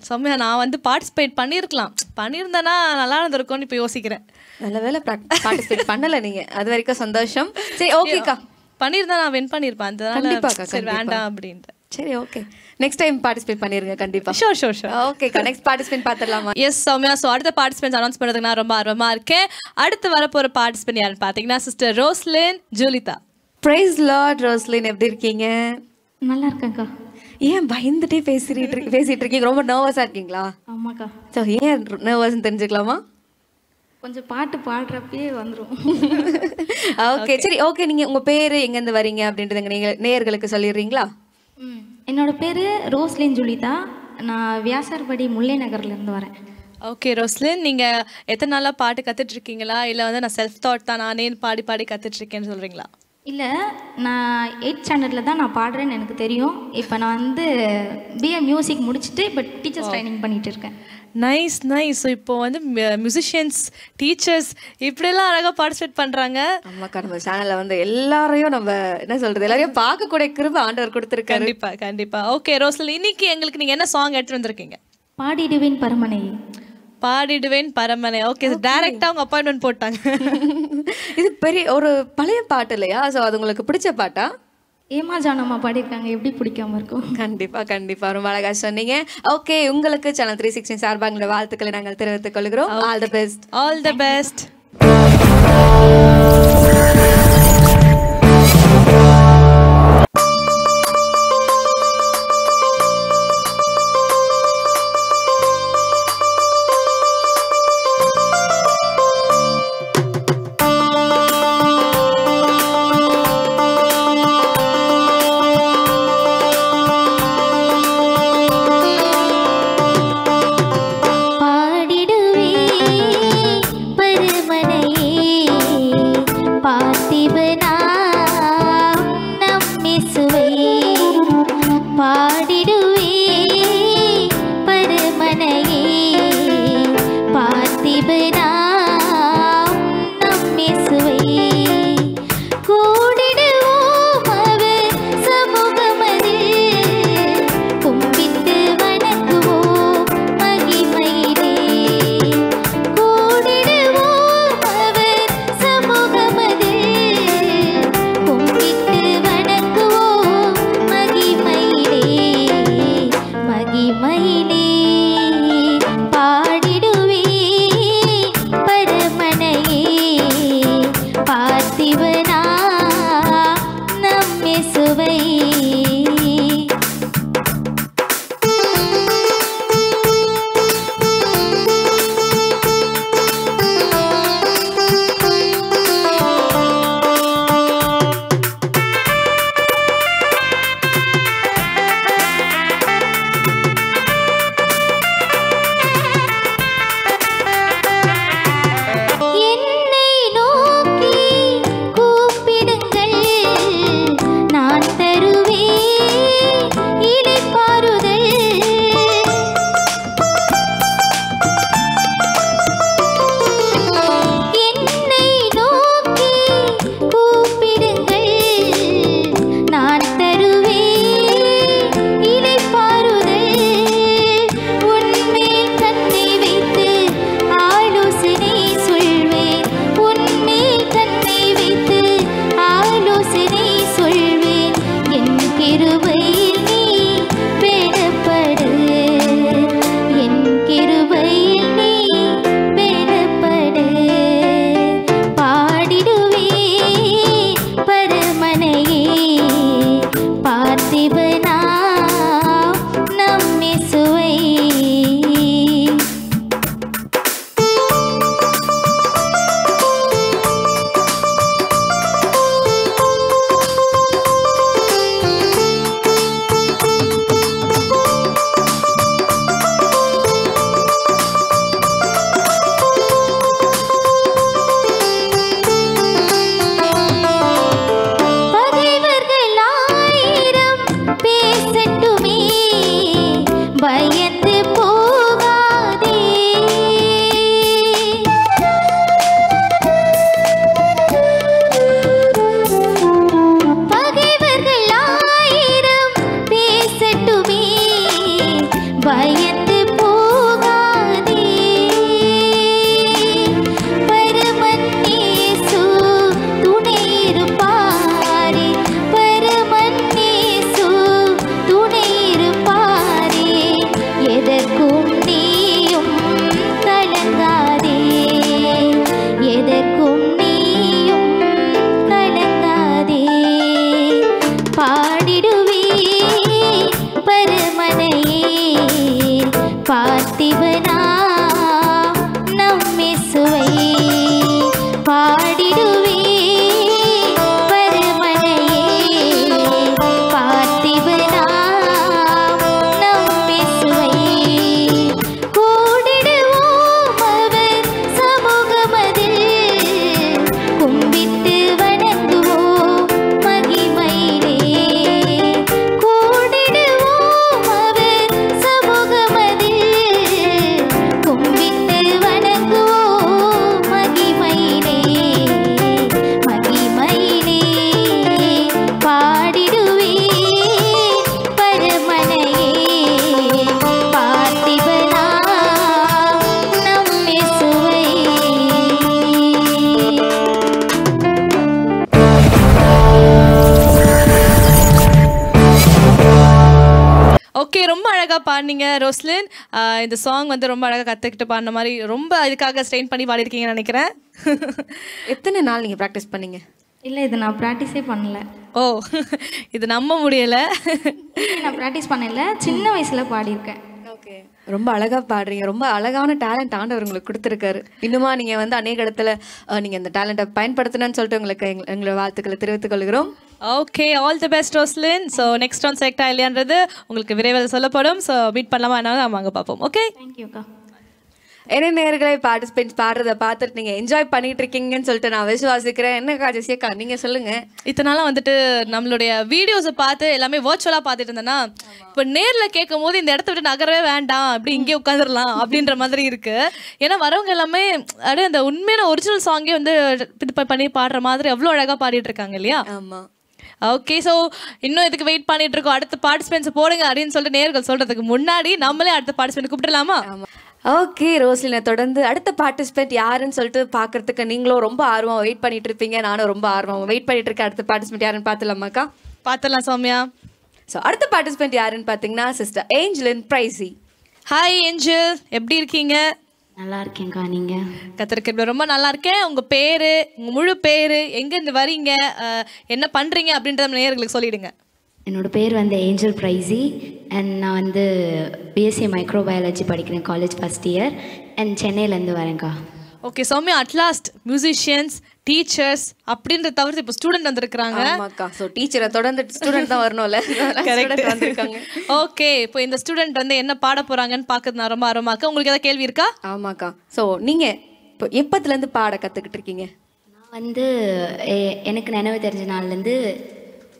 சௌமியா, நான் வந்து பார்ட்டிசிபேட் பண்ணியிருந்தேன்னா நல்லா இருந்திருக்கும்னு இப்போ யோசிக்கிறேன். நல்ல வேலை பார்ட்டிசிபேட் பண்ணல நீங்க, அது வரைக்கும் சந்தோஷம். சரி ஓகேக்கா, பண்ணியிருந்தா நான் வின் பண்ணியிருப்பேன். கண்டிப்பாக்கா, சரி வேண்டாம் அப்படின்ட்டு. சரி ஓகே, நெக்ஸ்ட் டைம் பார்ட்டிசிபேட் பண்ணிருங்க கண்டிப்பா. ஷோர். ஓகேக்கா, நெக்ஸ்ட் பார்ட்டிசிபேட் பார்த்துடலாமா? எஸ் சௌமியா, ஸோ அடுத்த பார்ட்டிசிபென்ட்ஸ் அனௌன்ஸ் பண்ணுறதுக்கு நான் ரொம்ப ஆர்வமாக இருக்கேன். அடுத்து வரப்போகிற பார்ட்டிசிபென்ட் யாருன்னு பார்த்தீங்கன்னா sister Roslin Julitha. Praise lord. Roslin எப்படி இருக்கீங்க? நல்லா இருக்கேன்க்கா. ஏன் பயந்துட்டே பேசிட்டு இருக்கீங்க? ரொம்ப நர்வஸா இருக்கீங்களா? ஆமாக்கா. ஸோ ஏன் நர்வஸ்ன்னு தெரிஞ்சுக்கலாமா? கொஞ்சம் பாட்டு பாடுறப்பே வந்துடும். ஓகே சரி ஓகே, நீங்க உங்க பேரு எங்கேருந்து வரீங்க அப்படின்றத நீங்க நேயர்களுக்கு சொல்லிடுறீங்களா? என்னோட பேர் ரோஸ்லின் ஜூலிதா. நான் வியாசார்படி முல்லை நகர்லேருந்து வரேன். ஓகே ரோஸ்லின், நீங்கள் எத்தனை நாளாக பாட்டு கற்றுட்ருக்கீங்களா, இல்லை வந்து நான் செல்ஃப் தாட் தான் நானே பாடி கற்றுட்ருக்கேன்னு சொல்கிறீங்களா? இல்லை, நான் 8th ஸ்டாண்டர்டில் தான் நான் பாடுறேன்னு எனக்கு தெரியும். இப்போ நான் வந்து பிஏ மியூசிக் முடிச்சுட்டு இப்போ டீச்சர்ஸ் ட்ரைனிங் பண்ணிகிட்டு இருக்கேன். நைஸ். ஸோ இப்போ வந்து மியூசிஷியன்ஸ், டீச்சர்ஸ் இப்படியெல்லாம் அழகாக பார்ட்டிசிபேட் பண்ணுறாங்க. ஆமாக்கா, நம்ம சேனலில் வந்து எல்லாரையும் நம்ம என்ன சொல்கிறது, எல்லாரையும் பார்க்கக்கூடிய கிருபை ஆண்டவர் கொடுத்துருக்காரு. கண்டிப்பாக. ஓகே ரோஸ்லின், இன்னைக்கு எங்களுக்கு நீங்கள் என்ன சாங் எடுத்துகிட்டு வந்திருக்கீங்க? பாடிடுவேன் பரமனை. ஓகே, டைரக்டாக அவங்க அப்பாயின்மெண்ட் போட்டாங்க. இது பெரிய ஒரு பழைய பாட்டு இல்லையா? ஸோ அது உங்களுக்கு பிடிச்ச பாட்டா? ஏமா ஜானம்மா பாடியிருக்காங்க, எப்படி பிடிக்காம இருக்கும்? கண்டிப்பா ரொம்ப அழகா சொன்னீங்க. ஓகே, உங்களுக்கு சேனல் 360 சார்பாக வாழ்த்துக்களை நாங்கள் தெரிவித்துக் கொள்கிறோம். All the best. பாடிடுவே பரம போகாதே. பகைவர்கள் ஆயிரம் பேசட்டுமே, பயந்து போகாதே. பரமன் இயேசு துணை இருப்பாரே, பரமன் இயேசு துணை இருப்பாரே. எதற்கும் நீயும் கலங்காதே, எதற்கும் நீயும் கலங்காதே. பாடிடுவே பரமனையே, பார்த்திபனா நம்மேசுவை. பாடிடுவே பரமனையே, பார்த்திபனா நம்மேசுவை. கூடிடுவோம் அவர் சமூகமதில், கும்பிட்டு வணங்குவோம் மகிமையிலே. கூடிடுவோம் அவர் சமூகமதில், கும்பிட்டு வணங்குவோம் மகிமையிலே, மகிமையிலே. பாடிடுவே பரமனையே, பார்த்திபனா நம்மேசுவை. ஓகே, ரொம்ப அழகா பாடினீங்க ரோஸ்லின். இந்த சாங் வந்து ரொம்ப அழகா கத்துக்கிட்டு பாடின மாதிரி ரொம்ப இதுக்காக ஸ்ட்ரெயின் பண்ணி பாடிருக்கீங்கன்னு நினைக்கிறேன். எத்தனை நாள் நீங்கள் ப்ராக்டிஸ் பண்ணீங்க? இல்லை, இது நான் ப்ராக்டிஸே பண்ணல. ஓ, இது நம்ப முடியல. நான் ப்ராக்டிஸ் பண்ணல, சின்ன வயசில் பாடியிருக்கேன். ஓகே, ரொம்ப அழகாக பாடுறீங்க. ரொம்ப அழகான டேலண்ட் ஆண்டவர் உங்களுக்கு கொடுத்துருக்காரு. இன்னுமா நீங்கள் வந்து அநேக இடத்துல நீங்கள் இந்த டேலண்ட்டை பயன்படுத்தணும்னு சொல்லிட்டு உங்களுக்கு எங்களோட வாழ்த்துக்களை தெரிவித்துக் கொள்கிறோம். Okay, all the best Roslin. So next round select இல்லையான்றது உங்களுக்கு விரைவில் சொல்லப்படும். ஸோ மீட் பண்ணலாமா என்ன நம்ம அங்கே பார்ப்போம். ஓகே, தேங்க்யூக்கா. என்ன நேயர்களை பார்ட்டிசிபென்ட்ஸ் பாடுறதை பார்த்துட்டு நீங்கள் என்ஜாய் பண்ணிட்டு இருக்கீங்கன்னு சொல்லிட்டு நான் விசுவாசிக்கிறேன். என்னக்கா ஜெசியக்கா நீங்கள் சொல்லுங்கள். இத்தனால வந்துட்டு நம்மளுடைய வீடியோஸை பார்த்து எல்லாமே வர்ச்சுவலாக பார்த்துட்டு இருந்தேன்னா, இப்போ நேரில் கேட்கும் போது இந்த இடத்த விட்டு நகரவே வேண்டாம், அப்படி இங்கே உட்காந்துடலாம் அப்படின்ற மாதிரி இருக்கு. ஏன்னா வரவங்க எல்லாமே அப்படியே அந்த உண்மையான ஒரிஜினல் சாங்கே வந்து இது பண்ணி பாடுற மாதிரி அவ்வளோ அழகாக பாடிட்டு இருக்காங்க இல்லையா? ஆமாம். ஓகே, ஸோ இன்னும் இதுக்கு வெயிட் பண்ணிட்டு இருக்கோம். அடுத்த பார்ட்டிசிபென்ட்ஸ் போடுங்க அப்படின்னு சொல்லிட்டு நேர்கள் சொல்றதுக்கு முன்னாடி நம்மளே அடுத்த பார்ட்டிசிபென்ட் கூப்பிடலாமா? ஓகே ரோஸ்லினை தொடர்ந்து அடுத்த பார்ட்டிசிபென்ட் யாருன்னு சொல்லிட்டு பார்க்கறதுக்கு நீங்களும் ரொம்ப ஆர்வம் வெயிட் பண்ணிட்டு இருப்பீங்க. நானும் ரொம்ப ஆர்வம் வெயிட் பண்ணிட்டு இருக்கேன். அடுத்த பார்ட்டிசிபென்ட் யாருன்னு பார்த்துலாமாக்கா? பார்த்துடலாம் சௌமியா. ஸோ அடுத்த பார்ட்டிசிபென்ட் யாருன்னு பார்த்தீங்கன்னா சிஸ்டர் ஏஞ்சலின் பிரைசி. ஹாய் ஏஞ்சல், எப்படி இருக்கீங்க? நல்லா இருக்கேங்க்கா. நீங்கள்? கத்திரிக்க ரொம்ப நல்லா இருக்கேன். உங்கள் பேர், உங்கள் முழு பேர், எங்கேருந்து வரீங்க, என்ன பண்ணுறீங்க அப்படின்றத நேயர்களுக்கு சொல்லிவிடுங்க. என்னோடய பேர் வந்து ஏஞ்சல் பிரைசி அண்ட் நான் வந்து பிஎஸ்சி மைக்ரோபயாலஜி படிக்கிறேன், காலேஜ் ஃபஸ்ட் இயர் அண்ட் சென்னையிலேருந்து வரேங்க்கா. Okay Sowmya, at last musicians, teachers அப்படின்றத தவிர்த்து இப்போ ஸ்டூடெண்ட் வந்திருக்காங்க. ஆமாக்கா, ஸோ டீச்சரை தொடர்ந்து ஸ்டூடெண்ட் தான் வரணும்ல. கரெக்ட் வந்திருக்காங்க. ஓகே, இப்போ இந்த ஸ்டூடெண்ட் வந்து என்ன பாட போகிறாங்கன்னு பார்க்கறது நான் ரொம்ப ஆர்வமாக்க. உங்களுக்கு ஏதாவது கேள்வி இருக்கா? ஆமாக்கா, ஸோ நீங்கள் இப்போ எப்பத்துலேருந்து பாட கற்றுக்கிட்டு இருக்கீங்க? நான் வந்து எனக்கு நினைவு தெரிஞ்ச நாள்லேருந்து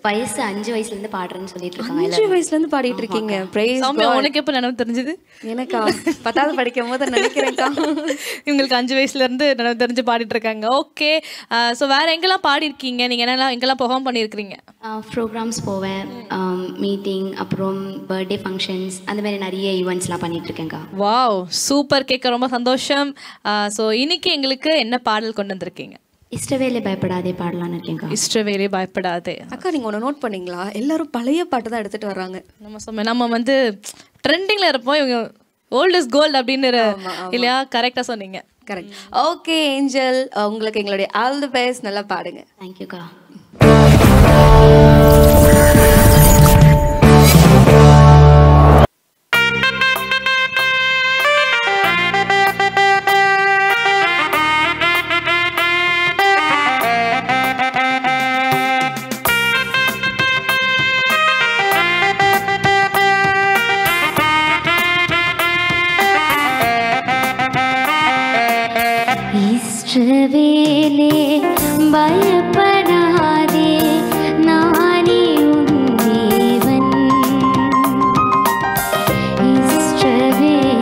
வயசு 5 வயசுலேருந்து பாடுறேன்னு சொல்லிட்டு இருக்காங்க. 5 வயசுலேருந்து பாடிட்டு இருக்கீங்க. பிரைஸ் சௌமியா, உனக்கு எப்போ நினைவு தெரிஞ்சது? எனக்கா 10வது படிக்கும் போது நினைக்கிறேன்க்கா. இவங்களுக்கு 5 வயசுலேருந்து நினைவு தெரிஞ்சு பாடிட்டு இருக்காங்க. ஓகே, ஸோ வேறு எங்கெல்லாம் பாடிருக்கீங்க? நீங்கள் என்னெல்லாம் எங்கெல்லாம் பெர்ஃபார்ம் பண்ணியிருக்கிறீங்க? ப்ரோக்ராம்ஸ் போவேன், மீட்டிங், அப்புறம் பர்த்டே ஃபங்க்ஷன்ஸ், அந்த மாதிரி நிறைய ஈவெண்ட்ஸ்லாம் பண்ணிகிட்ருக்கேங்க்கா. வாவ், சூப்பர், கேட்க ரொம்ப சந்தோஷம். ஸோ இன்னைக்கு எங்களுக்கு என்ன பாடல் கொண்டு வந்திருக்கீங்க? இஷ்டவேலை பயப்படாதே பாடலான்னு இருக்கேங்க்கா. இஷ்டவேலை பயப்படாதே. அக்கா நீங்கள் ஒன்று நோட் பண்ணீங்களா? எல்லாரும் பழைய பாட்டு தான் எடுத்துகிட்டு வர்றாங்க. நம்ம வந்து ட்ரெண்டிங்கில் இருப்போம், இவங்க ஓல்ட் இஸ் கோல்டு அப்படின்னு இல்லையா? கரெக்டாக சொன்னீங்க. கரெக்ட். ஓகே ஏஞ்சல், உங்களுக்கு எங்களுடைய ஆல் தி பெஸ்ட். நல்லா பாடுங்க. தேங்க்யூக்கா. இஸ்ரவேலே பயப்படாதே, நானே உன் தேவன். இஸ்ரவேலே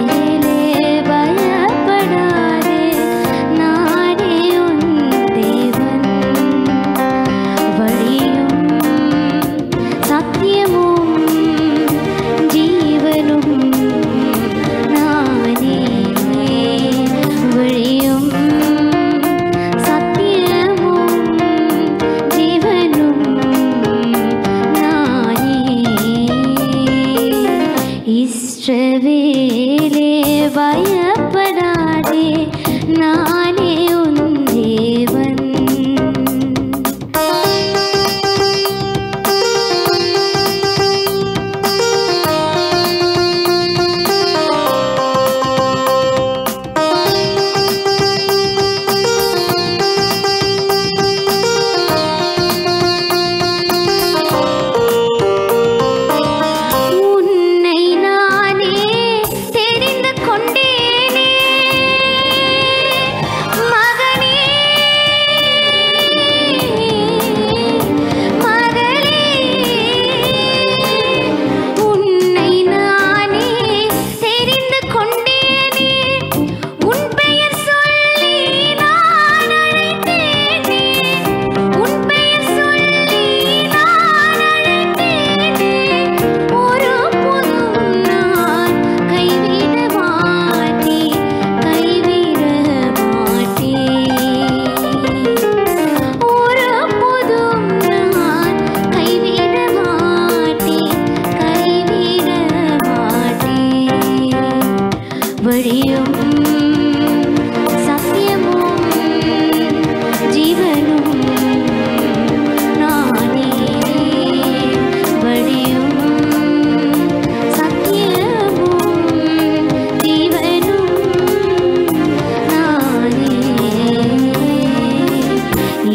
இஸ்ரவேலே பயப்படாதே நானே உன் தேவன்.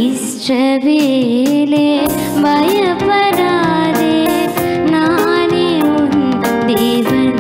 இஸ்ரவேலே பயப்படாதே நானே உன் தேவன்.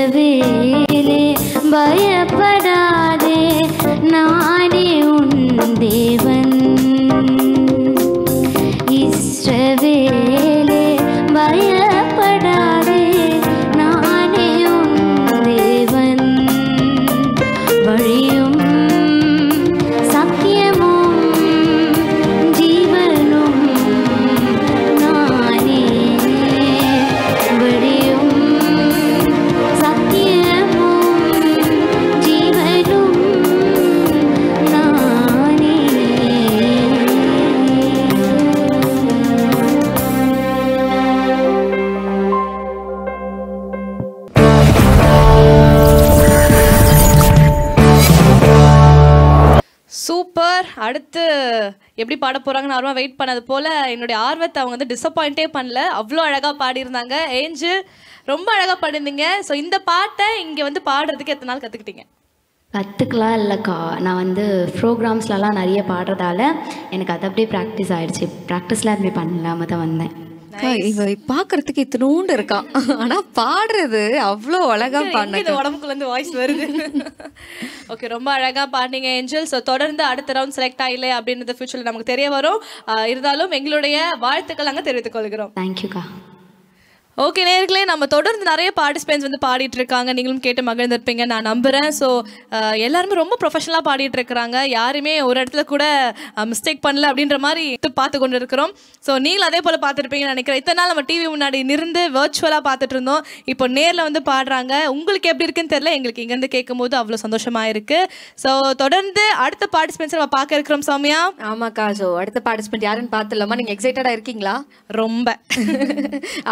இஸ்ரவேலே பயப்படாதே நானே உன் தேவன். இஸ்ரவேலே பயப்படாதே நானே உன் தேவன். வழியும் சத்தியமும் ஜீவனும் நானே. வழியும் சத்தியமும் ஜீவனும் நானே. சூப்பர். அடுத்து எப்படி பாட போறாங்கன்னு ஆர்வமா வெயிட் பண்ணது போல என்னுடைய ஆர்வத்தை அவங்க வந்து டிசப்பாயிண்டே பண்ணல. அவ்வளோ அழகா பாடியிருந்தாங்க. ஏஞ்சல் ரொம்ப அழகா பாடிருந்தீங்க. ஸோ இந்த பாட்டை இங்க வந்து பாடுறதுக்கு எத்தனை நாள் கத்துக்கிட்டீங்க? கற்றுக்கலாம் இல்லைக்கா, நான் வந்து ப்ரோக்ராம்ஸ்லலாம் நிறைய பாடுறதால எனக்கு அது அப்படியே ப்ராக்டிஸ் ஆகிடுச்சு. ப்ராக்டிஸ்லாம் அப்படி பண்ணலாம தான் வந்தேன். இவ பாக்குறதுக்கு இத்தினூண்டு இருக்கான், ஆனா பாடுறது அவ்வளோ அழகா பாடுறது. உடம்புக்குள்ள இருந்து வாய்ஸ் வருது. ஓகே, ரொம்ப அழகா பாடுனீங்க ஏஞ்சல். ஸோ தொடர்ந்து அடுத்த ரவுண்ட் செலக்ட் ஆகலை அப்படின்றது ஃபியூச்சரில் நமக்கு தெரிய வரும். இருந்தாலும் எங்களுடைய வாழ்த்துக்கள் நாங்கள் தெரிவித்துக் கொள்கிறோம். தேங்க்யூக்கா. ஓகே நேர்களே, நம்ம தொடர்ந்து நிறைய பார்ட்டிசிபென்ட்ஸ் வந்து பாடிட்டு இருக்காங்க. நீங்களும் கேட்டு மகிழ்ந்திருப்பீங்க நான் நம்புகிறேன். ஸோ எல்லாருமே ரொம்ப ப்ரொஃபஷனலாக பாடிட்டு இருக்கிறாங்க. யாருமே ஒரு இடத்துல கூட மிஸ்டேக் பண்ணல அப்படின்ற மாதிரி பார்த்து கொண்டு இருக்கிறோம். ஸோ நீங்களும் அதே போல் பார்த்துருப்பீங்கன்னு நினைக்கிறேன். இத்தனை நாள் நம்ம டிவி முன்னாடி நின்று வர்ச்சுவலாக பார்த்துட்டு இருந்தோம். இப்போ நேரில் வந்து பாடுறாங்க. உங்களுக்கு எப்படி இருக்குன்னு தெரியல, எங்களுக்கு இங்கேருந்து கேட்கும் போது அவ்வளோ சந்தோஷமாக இருக்குது. ஸோ தொடர்ந்து அடுத்த பார்ட்டிசிபென்ட்ஸ் நம்ம பார்க்க இருக்கிறோம். சௌமியா. ஆமாக்கா. ஸோ அடுத்த பார்ட்டிசிபென்ட் யாருன்னு பார்த்துலாமா? நீங்கள் எக்ஸைட்டடாக இருக்கீங்களா? ரொம்ப.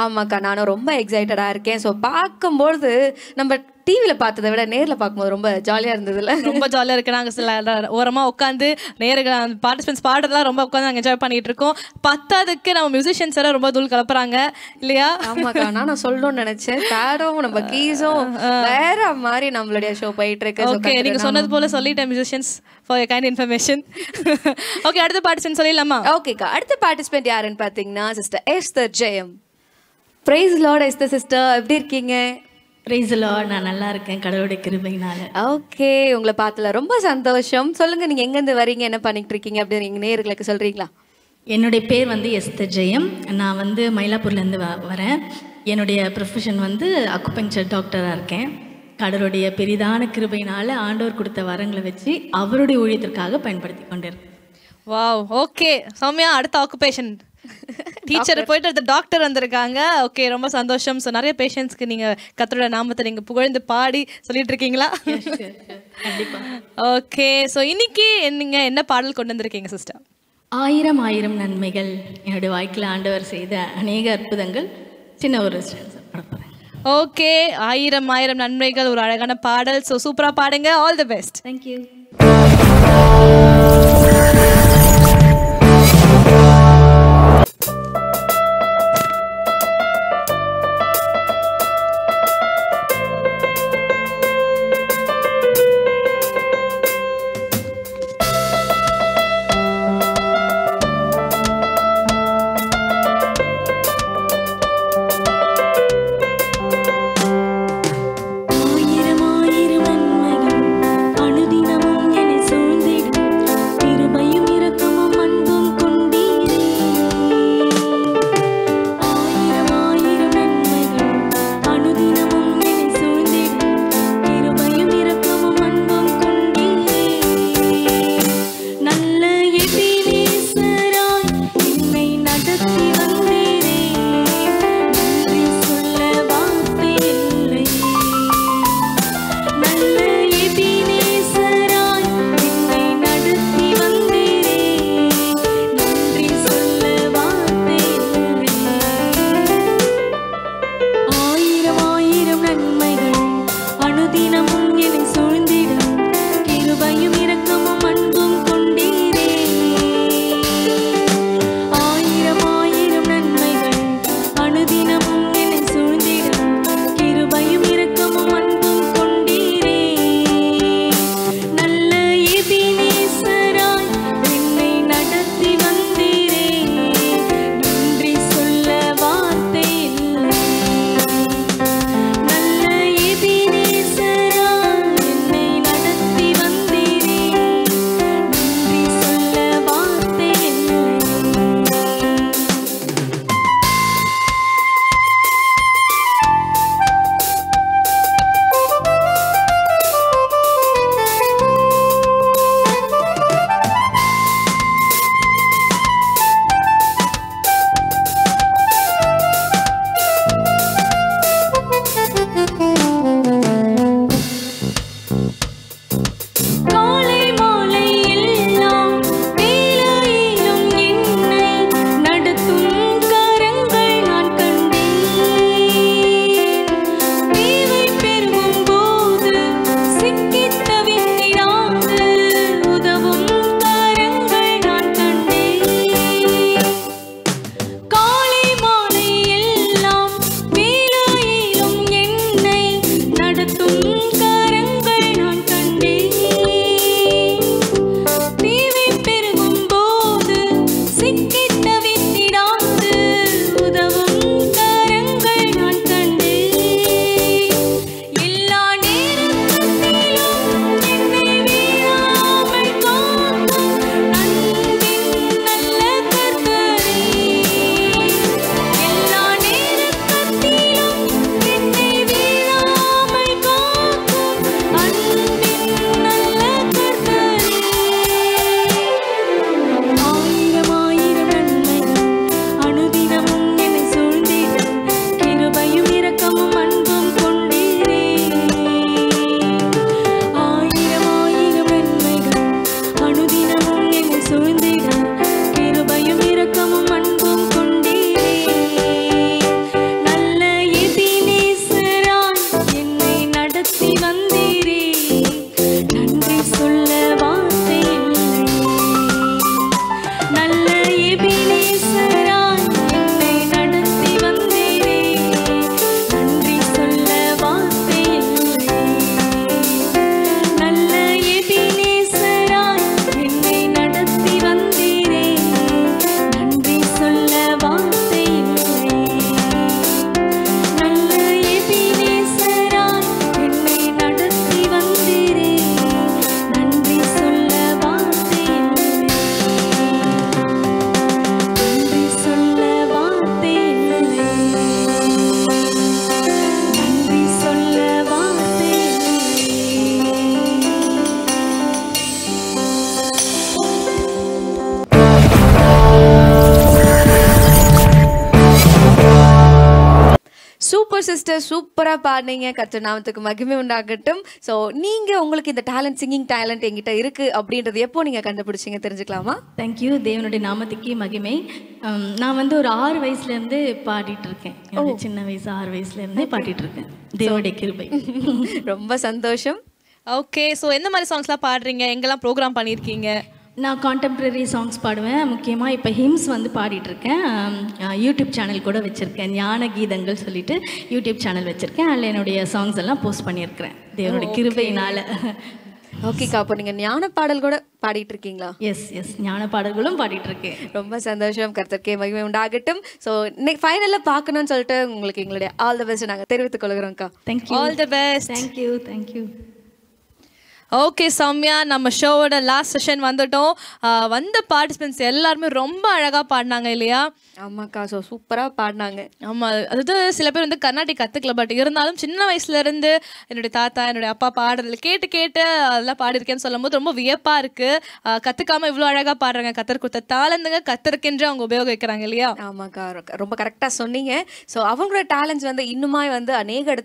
ஆமாக்கா, நானும் ரொம்ப எக்ஸைட்டடாக இருக்கேன். ஸோ பார்க்கும்போது நம்ம டிவியில் பார்த்ததை விட நேரில் பார்க்கும்போது ரொம்ப ஜாலியாக இருந்ததுல. ரொம்ப ஜாலியாக இருக்குது. நாங்கள் சில ஓரமாக உட்காந்து நேரில் பார்ட்டிசிபென்ட்ஸ் பாடுறதுலாம் ரொம்ப உட்காந்து நாங்கள் என்ஜாய் பண்ணிகிட்டு இருக்கோம். பத்தாவதுக்கு நம்ம மியூசிஷியன்ஸ் எல்லாம் ரொம்ப தூள் கலப்புறாங்க இல்லையா? ஆமாக்கா, நான் சொல்லணும்னு நினச்சேன். பேடும் நம்ம கீஸும் வேற மாதிரி நம்மளுடைய ஷோ போயிட்டு இருக்கு. ஓகே, நீங்கள் சொன்னது போல் சொல்லிட்டேன் musicians for your kind information. Okay, அடுத்த பார்ட்டிசிபென்ட் சொல்லிடலாமா? ஓகேக்கா, அடுத்த பார்ட்டிசிபென்ட் யாருன்னு பார்த்தீங்கன்னா சிஸ்டர் எஸ்தர் ஜெயம். பிரைஸ் லார்ட் எஸ்தர் சிஸ்டர், எப்படி இருக்கீங்க? பிரைஸ் லார்ட், நான் நல்லா இருக்கேன் கடவுளுடைய கிருபையினால. ஓகே, உங்களை பார்த்தல ரொம்ப சந்தோஷம். சொல்லுங்க, நீங்க எங்கேருந்து வரீங்க, என்ன பண்ணிட்டு இருக்கீங்க அப்படின்னு நீங்க நேயர்களுக்கு சொல்றீங்களா? என்னுடைய பேர் வந்து எஸ்தர் ஜெயம். நான் வந்து மயிலாப்பூர்லேருந்து வரேன். என்னுடைய ப்ரொஃபஷன் வந்து அக்குபஞ்சர் டாக்டராக இருக்கேன். கடவுளுடைய பெரிதான கிருபையினால ஆண்டவர் கொடுத்த வரங்களை வச்சு அவருடைய ஊழியத்திற்காக பயன்படுத்தி கொண்டிருக்கேன். வாவ். ஓகே சௌமியா, அடுத்த ஆக்குபேஷன் டீச்சர் போயிட்டு அடுத்த டாக்டர் வந்திருக்காங்க. ஓகே, ரொம்ப சந்தோஷம். ஸோ நிறைய பேஷண்ட்ஸ்க்கு நீங்கள் கர்த்தரோட நாமத்தை நீங்கள் புகழ்ந்து பாடி சொல்லிட்டு இருக்கீங்களா? ஓகே, ஸோ இன்னைக்கு நீங்கள் என்ன பாடல் கொண்டு வந்திருக்கீங்க சிஸ்டர்? ஆயிரம் ஆயிரம் நன்மைகள். என்னுடைய வாழ்க்கையில் ஆண்டவர் செய்த அநேக அற்புதங்கள் சின்ன ஒரு படப்போகிறேன். ஓகே, ஆயிரம் ஆயிரம் நன்மைகள், ஒரு அழகான பாடல். ஸோ சூப்பராக பாடுங்க. All the best. தேங்க்யூ. ஆயிரம் ஆயிரம் நன்மைகள் அனுதினமும் என்னை சூழ்ந்திடும். கிருபையும் சூப்பர் சிஸ்டர், சூப்பராக பாடினீங்க. கர்த்தர் நாமத்துக்கு மகிமை உண்டாகட்டும். ஸோ நீங்கள் உங்களுக்கு இந்த டேலண்ட், சிங்கிங் டேலண்ட் எங்கிட்ட இருக்குது அப்படின்றது எப்போ நீங்கள் கண்டுபிடிச்சிங்க தெரிஞ்சுக்கலாமா? தேங்க்யூ. தேவனுடைய நாமத்துக்கே மகிமை. நான் வந்து ஒரு 6 வயசுலேருந்து பாடிட்டு இருக்கேன். சின்ன வயசு 6 வயசுலேருந்தே பாடிட்டு இருக்கேன். தேவனுடைய கிருபை. ரொம்ப சந்தோஷம். ஓகே, ஸோ எந்த மாதிரி சாங்ஸ்லாம் பாடுறீங்க, எங்கெல்லாம் ப்ரோக்ராம் பண்ணியிருக்கீங்க? நான் கான்டெம்ப்ரரி சாங்ஸ் பாடுவேன். முக்கியமாக இப்போ ஹிம்ஸ் வந்து பாடிட்டுருக்கேன். யூடியூப் சேனல் கூட வச்சுருக்கேன். ஞான கீதங்கள் சொல்லிட்டு யூடியூப் சேனல் வச்சுருக்கேன். அதில் என்னுடைய சாங்ஸ் எல்லாம் போஸ்ட் பண்ணியிருக்கிறேன் தேவனுடைய கிருபையினால். ஓகேக்கா, அப்போ நீங்கள் ஞான பாடல் கூட பாடிட்டு இருக்கீங்களா? எஸ், ஞான பாடல்களும் பாடிட்டு இருக்கேன். ரொம்ப சந்தோஷம். கர்த்தருக்கே மகிமை உண்டாகட்டும். ஸோ ஃபைனலில் பார்க்கணும்னு சொல்லிட்டு உங்களுக்கு எங்களுடைய ஆல் தி பெஸ்ட் நாங்கள் தெரிவித்துக் கொள்கிறோம்க்கா. Thank you. All the best. Thank you. Okay Sowmya, நம்ம ஷோவோட லாஸ்ட் செஷன் வந்துட்டோம். வந்த பார்ட்டிசிபென்ட்ஸ் எல்லாருமே ரொம்ப அழகாக பாடினாங்க இல்லையா? ஆமாக்கா, ஸோ சூப்பராக பாடினாங்க. ஆமாம், அதாவது சில பேர் வந்து கர்நாடிக் கற்றுக்கல, பட் இருந்தாலும் சின்ன வயசுலேருந்து என்னுடைய தாத்தா என்னுடைய அப்பா பாடுறதுல கேட்டு அதெல்லாம் பாடிருக்கேன்னு சொல்லும் போது ரொம்ப வியப்பாக இருக்குது. கற்றுக்காமல் இவ்வளோ அழகாக பாடுறாங்க. கத்தர் கொடுத்த தாளந்துங்க கத்தருக்கென்று அவங்க உபயோகிக்கிறாங்க இல்லையா? ஆமாக்கா, ரொம்ப கரெக்டாக சொன்னீங்க. ஸோ அவங்களோட டேலண்ட்ஸ் வந்து இன்னுமாய் வந்து அநேக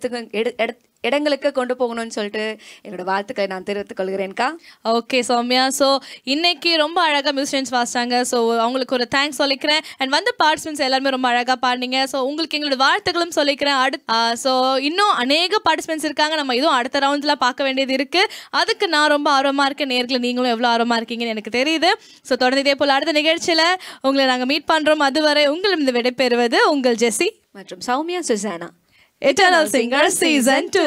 இடங்களுக்கு கொண்டு போகணும்னு சொல்லிட்டு என்னோட வாழ்த்துக்களை நான் தெரிவித்துக் கொள்கிறேன்க்கா. ஓகே சௌமியா, ஸோ இன்னைக்கு ரொம்ப அழகாக மியூசிஷியன்ஸ் வாசிச்சாங்க. ஸோ அவங்களுக்கு ஒரு தேங்க்ஸ் சொல்லிக்கிறேன். அண்ட் வந்து பார்ட்டிசிபென்ட்ஸ் எல்லாருமே ரொம்ப அழகாக பாடினீங்க. ஸோ உங்களுக்கு எங்களோட வாழ்த்துக்களும் சொல்லிக்கிறேன். ஸோ இன்னும் அநேக பார்ட்டிசிபென்ட்ஸ் இருக்காங்க. நம்ம இதுவும் அடுத்த ரவுண்ட்லாம் பார்க்க வேண்டியது இருக்குது. அதுக்கு நான் ரொம்ப ஆர்வமாக இருக்கேன். நேர்களை நீங்களும் எவ்வளோ ஆர்வமாக இருக்கீங்கன்னு எனக்கு தெரியுது. ஸோ தொடர்ந்து இதே போல் அடுத்த நிகழ்ச்சியில் உங்களை நாங்கள் மீட் பண்ணுறோம். அதுவரை உங்களிடம் விடைபெறுவது உங்கள் ஜெஸ்ஸி மற்றும் Soumya Susanna. Eternal Singer Season 2.